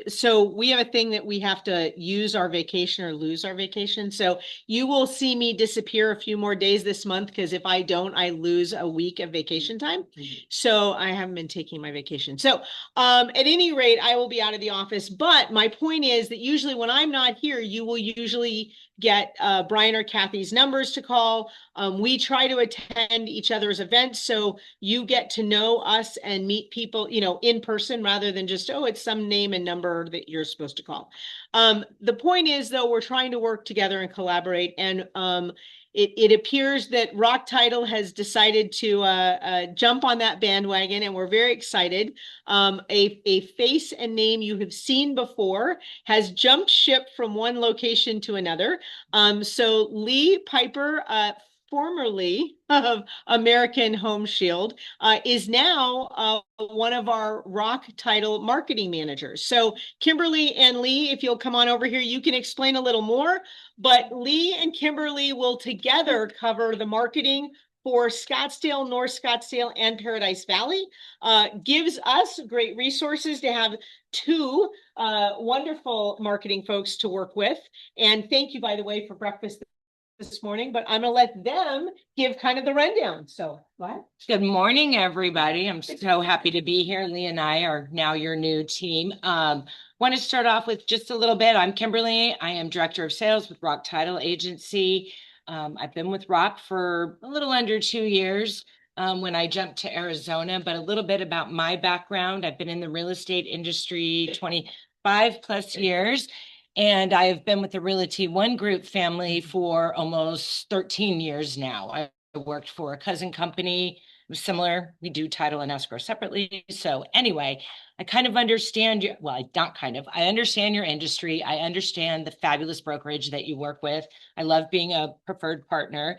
So we have a thing that we have to use our vacation or lose our vacation. So you will see me disappear a few more days this month because if I don't, I lose a week of vacation time. So I haven't been taking my vacation. So at any rate, I will be out of the office. But my point is that usually when I'm not here, you will usually get Brian or Kathy's numbers to call. We try to attend each other's events so you get to know us and meet people, in person rather than just, it's some name and number that you're supposed to call. The point is, though, we're trying to work together and collaborate. And it appears that Rock Title has decided to jump on that bandwagon, and we're very excited. A face and name you have seen before has jumped ship from one location to another. So Lee Piper, formerly of American Home Shield, is now one of our Rock Title marketing managers. So Kimberly and Lee, if you'll come on over here, you can explain a little more, but Lee and Kimberly will together cover the marketing for Scottsdale, North Scottsdale, and Paradise Valley. Gives us great resources to have two wonderful marketing folks to work with. And thank you, by the way, for breakfast this morning, but I'm going to let them give kind of the rundown. So what? Good morning, everybody. I'm so happy to be here. Lee and I are now your new team. Want to start off with just a little bit. I'm Kimberly. I am Director of Sales with Rock Title Agency. I've been with Rock for a little under 2 years when I jumped to Arizona, but a little bit about my background. I've been in the real estate industry 25 plus years. And I have been with the Realty One Group family for almost 13 years now. I worked for a cousin company. It was similar. We do title and escrow separately. So anyway, I kind of understand I understand your industry. I understand the fabulous brokerage that you work with. I love being a preferred partner.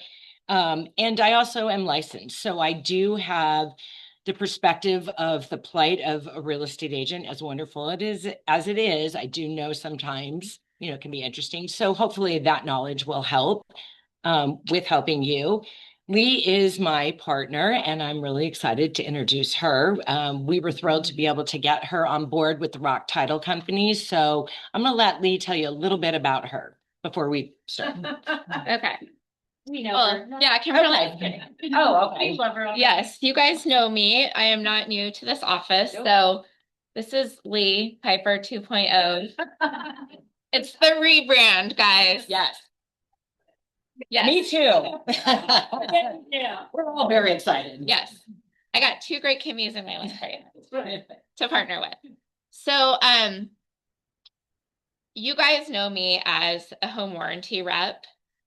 And I also am licensed. So I do have the perspective of the plight of a real estate agent, as wonderful as it is. I do know sometimes, it can be interesting. So hopefully that knowledge will help with helping you. Lee is my partner, and I'm really excited to introduce her. We were thrilled to be able to get her on board with the Rock Title Company. So I'm going to let Lee tell you a little bit about her before we start. Okay. We know Well, her. yeah, Kimberly. Okay. Oh, okay. We love her. Yes, you guys know me. I am not new to this office. Nope. So this is Lee Piper 2.0. It's the rebrand, guys. Yes, Yes. me too. Yeah. We're all very excited. Yes. I got two great Kimmies in my list for you to partner with. So, you guys know me as a home warranty rep.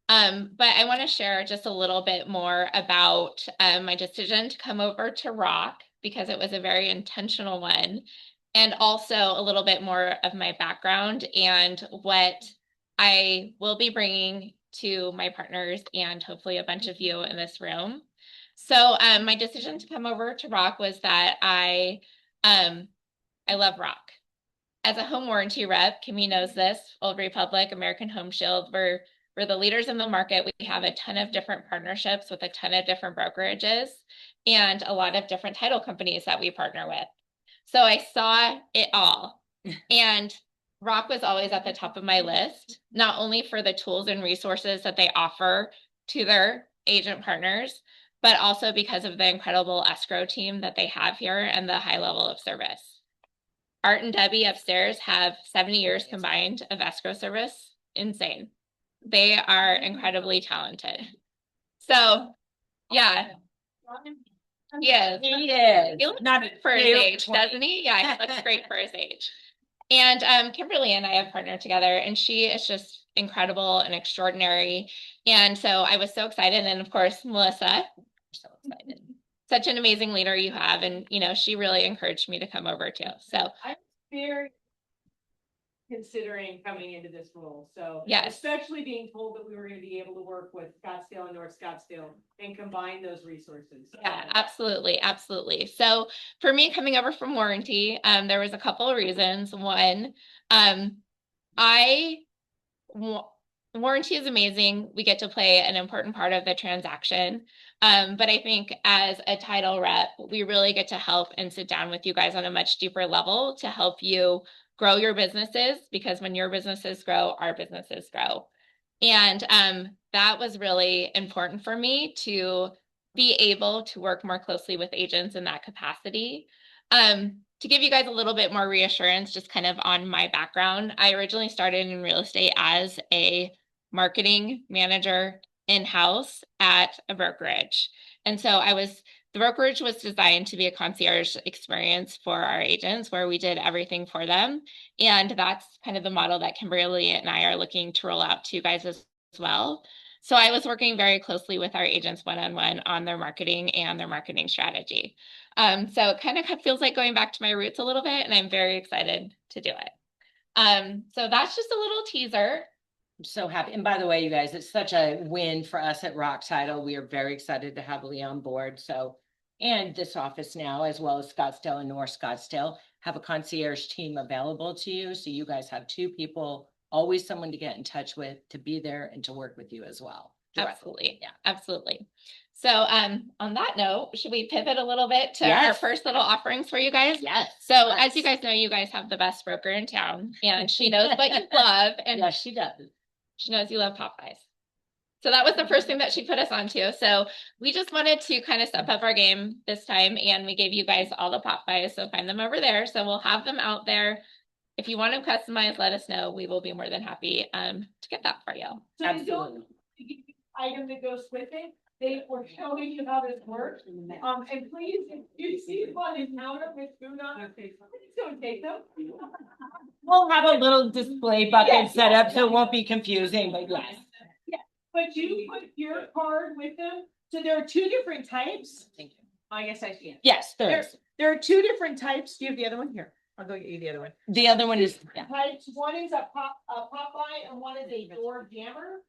But I want to share just a little bit more about my decision to come over to Rock because it was a very intentional one, and also a little bit more of my background and what I will be bringing to my partners and hopefully a bunch of you in this room. So my decision to come over to Rock was that I love Rock. As a home warranty rep, Kimmy knows this, Old Republic, American Home Shield, we're the leaders in the market. We have a ton of different partnerships with a ton of different brokerages and a lot of different title companies that we partner with. So I saw it all. And Rock was always at the top of my list, not only for the tools and resources that they offer to their agent partners, but also because of the incredible escrow team that they have here and the high level of service. Art and Debbie upstairs have 70 years combined of escrow service. Insane. They are incredibly talented. So, yeah. Yes. He is. He looks Not good for his cute. age, doesn't he? Yeah, he looks great for his age. And Kimberly and I have partnered together, and she is just incredible and extraordinary. And so I was so excited. And of course, Melissa, so excited. Such an amazing leader you have. And, you know, she really encouraged me to come over too. So I'm very considering coming into this role, so. Yes. Especially being told that we were gonna be able to work with Scottsdale and North Scottsdale and combine those resources. yeah, absolutely. Absolutely. So for me coming over from warranty, there was a couple of reasons. One, warranty is amazing. We get to play an important part of the transaction. But I think as a title rep, we really get to help and sit down with you guys on a much deeper level to help you grow your businesses, because when your businesses grow, our businesses grow. And that was really important for me to be able to work more closely with agents in that capacity. To give you guys a little bit more reassurance, just kind of on my background, I originally started in real estate as a marketing manager in-house at a brokerage. And so the brokerage was designed to be a concierge experience for our agents where we did everything for them. And that's kind of the model that Kimberly and I are looking to roll out to you guys as well. So I was working very closely with our agents one-on-one on their marketing and their marketing strategy. So it kind of feels like going back to my roots a little bit, and I'm very excited to do it. So that's just a little teaser. I'm so happy. And by the way, you guys, it's such a win for us at Rock Title. We are very excited to have Lee on board. So, and this office now, as well as Scottsdale and North Scottsdale, have a concierge team available to you. So you guys have two people, always someone to get in touch with, to be there and to work with you as well. directly. Absolutely. Yeah. Absolutely. So on that note, should we pivot a little bit to our Yes. first little offerings for you guys? Yes. So as you guys know, you guys have the best broker in town, and she knows what you love, and Yeah, she does. she knows you love Popeyes. So that was the first thing that she put us onto. So we just wanted to kind of step up our game this time, and we gave you guys all the Popeyes. So find them over there. So we'll have them out there. If you want them customized, let us know. We will be more than happy to get that for you. So they don't item that goes with it. They were showing you how this works. And please, if you see one encounter with food on it, please don't take them. We'll have a little display bucket Yes, set up, yes, so it yes. won't be confusing, but yes. But you put your card with them. So there are two different types. Thank you. I guess I see it. Yes, there is. There are two different types. Do you have the other one here? I'll go get you the other one. The other one is, yeah. Types, one is a Popeye and one is a door jammer.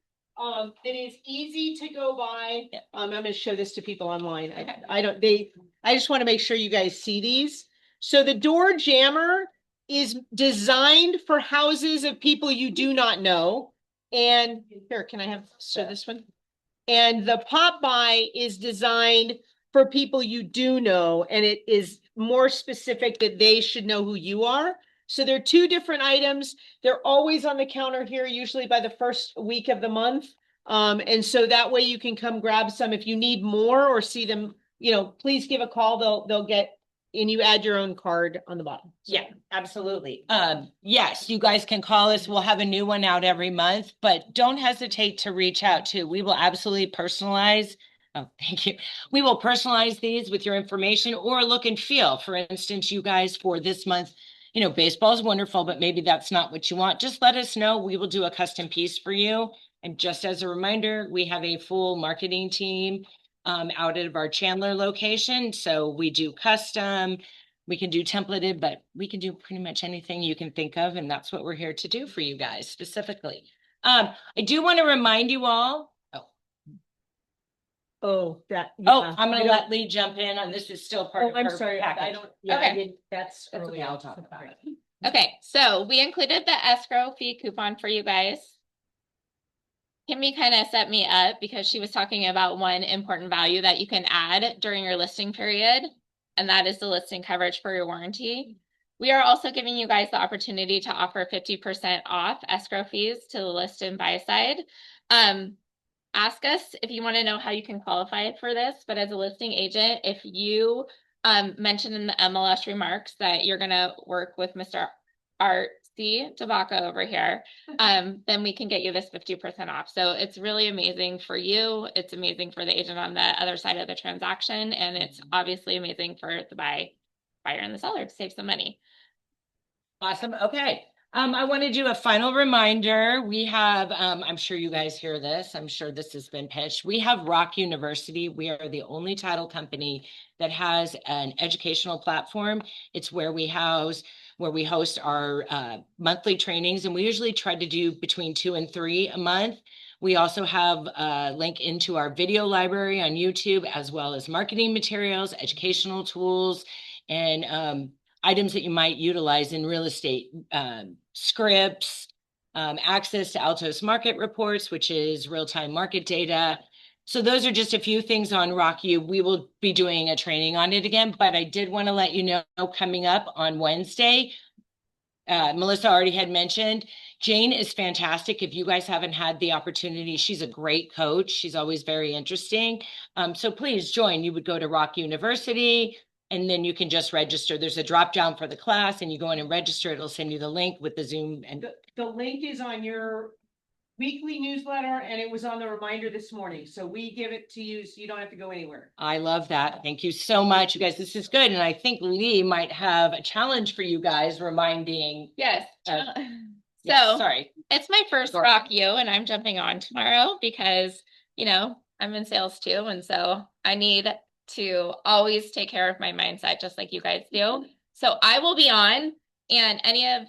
It is easy to go by. Yeah. I'm gonna show this to people online. Okay. I just want to make sure you guys see these. So the door jammer is designed for houses of people you do not know. And here, can I show this one? And the Popeye is designed for people you do know, and it is more specific that they should know who you are. So they're two different items. They're always on the counter here, usually by the first week of the month. And so that way you can come grab some. If you need more or see them, please give a call. They'll get and you add your own card on the bottom. So- Yeah, absolutely. Yes, you guys can call us. We'll have a new one out every month, but don't hesitate to reach out too. We will absolutely personalize. Oh, thank you. We will personalize these with your information or look and feel. For instance, you guys for this month, baseball is wonderful, but maybe that's not what you want. Just let us know. We will do a custom piece for you. And just as a reminder, we have a full marketing team out of our Chandler location. So we do custom, we can do templated, but we can do pretty much anything you can think of. And that's what we're here to do for you guys specifically. I do want to remind you all. Oh, I'm I gonna don't- let Lee jump in on this is still part Oh, of I'm her sorry. I package. don't, yeah, I Okay. didn't, that's That's okay, earlier. I'll talk about it. Okay, so we included the escrow fee coupon for you guys. Kimmy kind of set me up because she was talking about one important value that you can add during your listing period, and that is the listing coverage for your warranty. We are also giving you guys the opportunity to offer 50% off escrow fees to the list and buy side. Ask us if you want to know how you can qualify for this, but as a listing agent, if you mention in the MLS remarks that you're going to work with Mr. Art C. Tabaka over here, then we can get you this 50% off. So it's really amazing for you. It's amazing for the agent on the other side of the transaction. And it's obviously amazing for the buyer and the seller to save some money. Awesome. Okay. I want to do a final reminder. We have, I'm sure you guys hear this. I'm sure this has been pitched. We have Rock University. We are the only title company that has an educational platform. It's where we host our monthly trainings, and we usually try to do between 2 and 3 a month. We also have a link into our video library on YouTube, as well as marketing materials, educational tools, and items that you might utilize in real estate, scripts, access to Altos market reports, which is real-time market data. So those are just a few things on RockU. We will be doing a training on it again, but I did want to let you know coming up on Wednesday, Melissa already had mentioned, Jane is fantastic. If you guys haven't had the opportunity, she's a great coach. She's always very interesting. So please join. You would go to Rock University, and then you can just register. There's a drop down for the class, and you go in and register. It'll send you the link with the Zoom. And The link is on your weekly newsletter, and it was on the reminder this morning. So we give it to you so you don't have to go anywhere. I love that. Thank you so much, you guys. This is good. And I think Lee might have a challenge for you guys reminding. Yes. Yeah, So sorry. it's my first Sorry. Rock U, and I'm jumping on tomorrow because, I'm in sales too. And so I need to always take care of my mindset, just like you guys do. So I will be on, and any of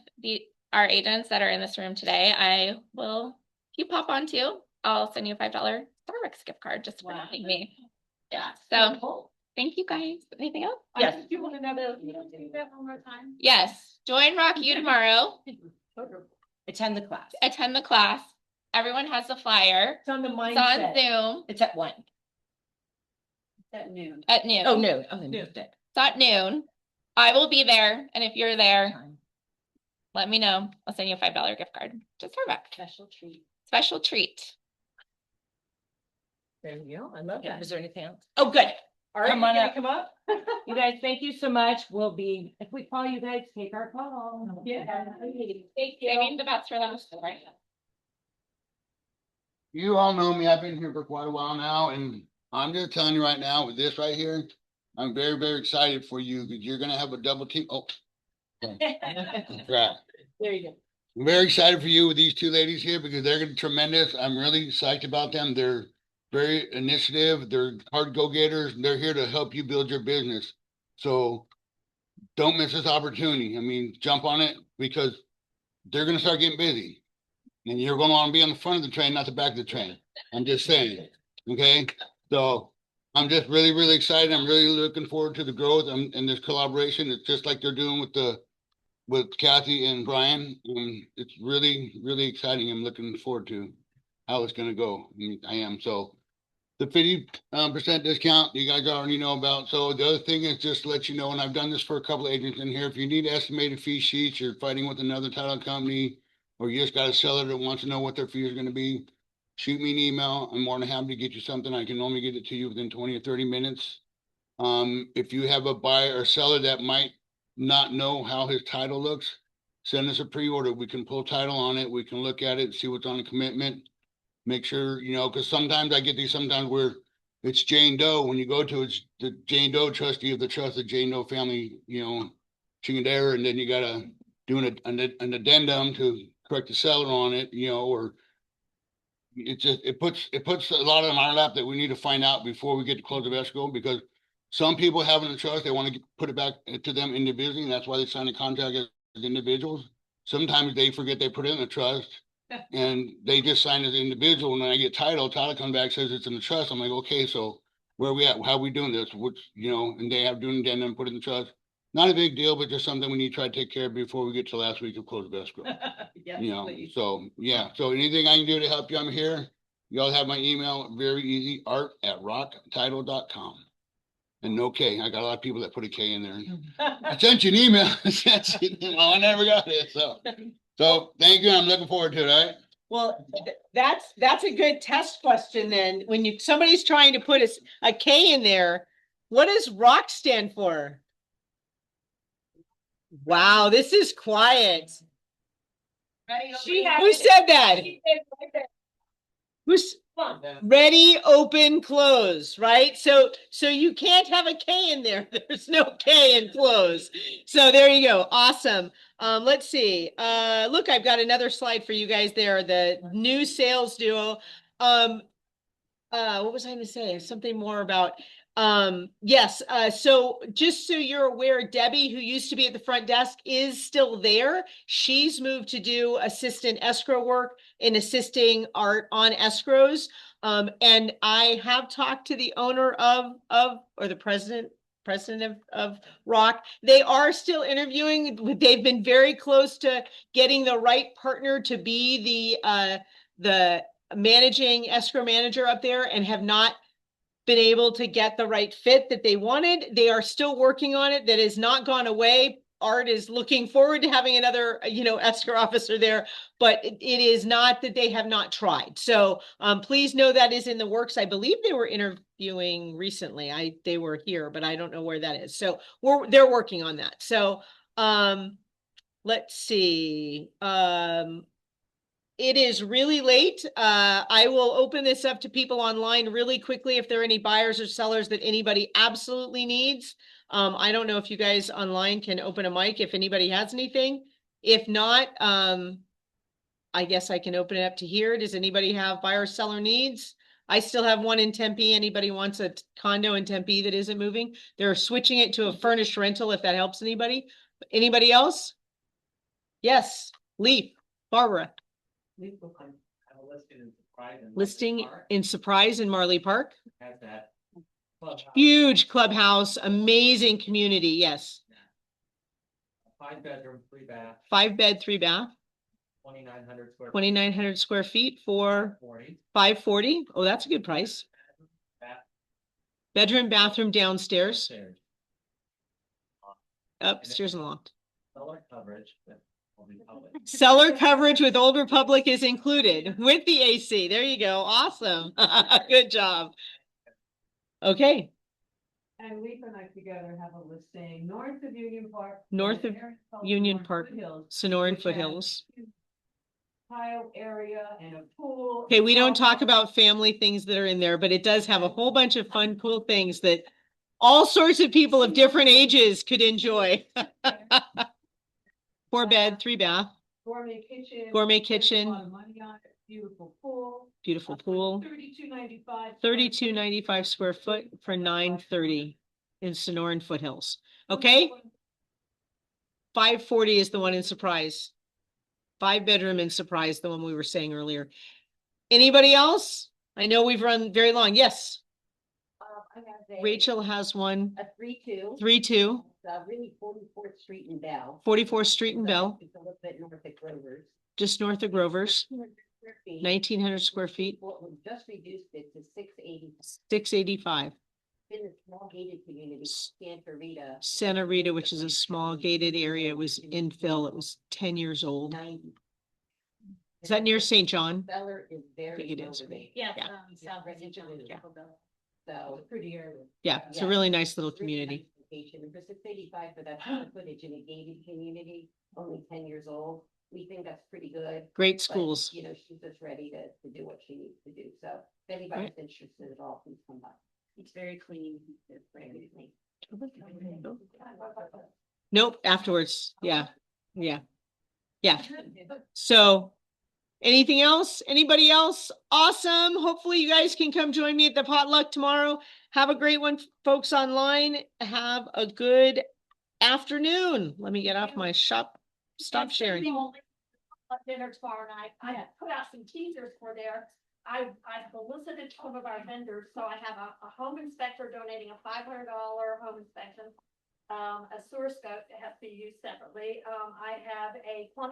our agents that are in this room today, I will, if you pop on too, I'll send you a $5 Starbucks gift card just for having me. Yeah. So thank you guys. Anything else? Yes. Do you want another, do that one more time? Yes. Join Rock U tomorrow. Attend the class. Attend the class. Everyone has a flyer. It's on the It's mindset. on Zoom It's at 1. At noon. at noon. Oh, no. Oh, they No. moved it. It's at noon. I will be there. And if you're there, let me know. I'll send you a $5 gift card to Starbucks. Special treat. Special treat. There you go. I love Okay, that. is there anything else? Oh, good. All right, Come on you gonna up. come up? You guys, thank you so much. We'll be, if we call you guys, take our call. Yeah. Thank you. Saving the best for last, right? You all know me. I've been here for quite a while now, and I'm just telling you right now with this right here, I'm very, very excited for you because you're gonna have a double team. Oh, crap. There you go. I'm very excited for you with these two ladies here because they're gonna be tremendous. I'm really psyched about them. They're very initiative. They're hard go-getters. They're here to help you build your business. So don't miss this opportunity. I mean, jump on it because they're gonna start getting busy. And you're gonna want to be on the front of the train, not the back of the train. I'm just saying, okay? So I'm just really, really excited. I'm really looking forward to the growth and this collaboration. It's just like they're doing with Kathy and Brian. It's really, really exciting. I'm looking forward to how it's gonna go. I am. So the 50% discount you guys already know about. So the other thing is just to let you know, and I've done this for a couple of agents in here, if you need estimated fee sheets, you're fighting with another title company, or you just got a seller that wants to know what their fee is going to be, shoot me an email. I'm more than happy to get you something. I can normally get it to you within 20 or 30 minutes. If you have a buyer or seller that might not know how his title looks, send us a pre-order. We can pull title on it. We can look at it, see what's on the commitment. Make sure, you know, because sometimes I get these sometimes where it's Jane Doe. When you go to it's the Jane Doe trustee of the trust of Jane Doe family, you know, Chingadera, and then you gotta do an addendum to correct the seller on it, you know, or it puts a lot on our lap that we need to find out before we get to close of escrow, because some people have it in trust, they want to put it back to them individually, and that's why they sign a contract as individuals. Sometimes they forget they put it in the trust and they just sign as an individual. And when I get title comes back, says it's in the trust. I'm like, okay, so where are we at? How are we doing this? Which, you know, and they have doing it and then put it in the trust. Not a big deal, but just something we need to try to take care of before we get to last week of close of escrow. You know, so yeah, so anything I can do to help you, I'm here. Y'all have my email, very easy, art@rocktitle.com. And no K. I got a lot of people that put a K in there. I sent you an email. I never got it. So thank you. I'm looking forward to it. All right. Well, that's a good test question then. When somebody's trying to put a K in there, what does ROCK stand for? Wow, this is quiet. Who said that? Who's ready, open, close, right? So you can't have a K in there. There's no K in close. So there you go. Awesome. Let's see. Look, I've got another slide for you guys there. The new sales duo. What was I going to say? Something more about yes. So just so you're aware, Debbie, who used to be at the front desk, is still there. She's moved to do assistant escrow work and assisting Art on escrows. And I have talked to the owner or the president of ROCK. They are still interviewing. They've been very close to getting the right partner to be the managing escrow manager up there, and have not been able to get the right fit that they wanted. They are still working on it. That has not gone away. Art is looking forward to having another, escrow officer there, but it is not that they have not tried. So please know that is in the works. I believe they were interviewing recently. They were here, but I don't know where that is. So they're working on that. So let's see. It is really late. I will open this up to people online really quickly if there are any buyers or sellers that anybody absolutely needs. I don't know if you guys online can open a mic if anybody has anything. If not, I guess I can open it up to here. Does anybody have buyer or seller needs? I still have one in Tempe. Anybody wants a condo in Tempe that isn't moving? They're switching it to a furnished rental if that helps anybody. Anybody else? Yes, Leaf, Barbara. Listing in Surprise in Marley Park. Huge clubhouse, amazing community. Yes. 5-bedroom, 3-bath. 5-bed, 3-bath. 2,900 square feet for $540. Oh, that's a good price. Bedroom, bathroom, downstairs. Upstairs and loft. Seller coverage with Old Republic is included with the AC. There you go. Awesome. Good job. Okay. And Leaf and I together have a listing north of Union Park. North of Union Park, Sonoran Foothills. Tile area and a pool. Okay, we don't talk about family things that are in there, but it does have a whole bunch of fun, cool things that all sorts of people of different ages could enjoy. 4-bed, 3-bath. Gourmet kitchen. Gourmet Spent kitchen. a lot of money on it. Beautiful pool. Beautiful pool. $32.95. $32.95 square foot for $930 in Sonoran Foothills. Okay. $540 is the one in Surprise. 5-bedroom in Surprise, the one we were saying earlier. Anybody else? I know we've run very long. Yes. I have Rachel has one. a 3-2. 3-2. Really 44th Street in Bell. 44th Street in Bell, It's a little bit north of Grover's. just north of Grover's. 1,900 square feet. Well, we just reduced it to 680. 685. Been a small gated community, Santa Rita. Santa Rita, which is a small gated area, it was infill. It was 10 years old. 90. Is that near St. John? Seller is very think it is. motivated. Yeah. South Residential. Yeah. So prettier. Yeah, it's a really nice little community. For 685 for that square footage in a gated community, only 10 years old, we think that's pretty good. Great But, schools. you know, she's just ready to do what she needs to do. So if anybody's interested at all, please come by. It's very clean. It's very clean. Nope, afterwards. Yeah, yeah. Yeah. So anything else? Anybody else? Awesome. Hopefully you guys can come join me at the potluck tomorrow. Have a great one, folks online. Have a good afternoon. Let me get off my stop sharing. Dinner tomorrow night. I have put out some teasers for there. I've solicited some of our vendors, so I have a home inspector donating a $500 home inspection. A sewer scope that has to be used separately. I have a plumbing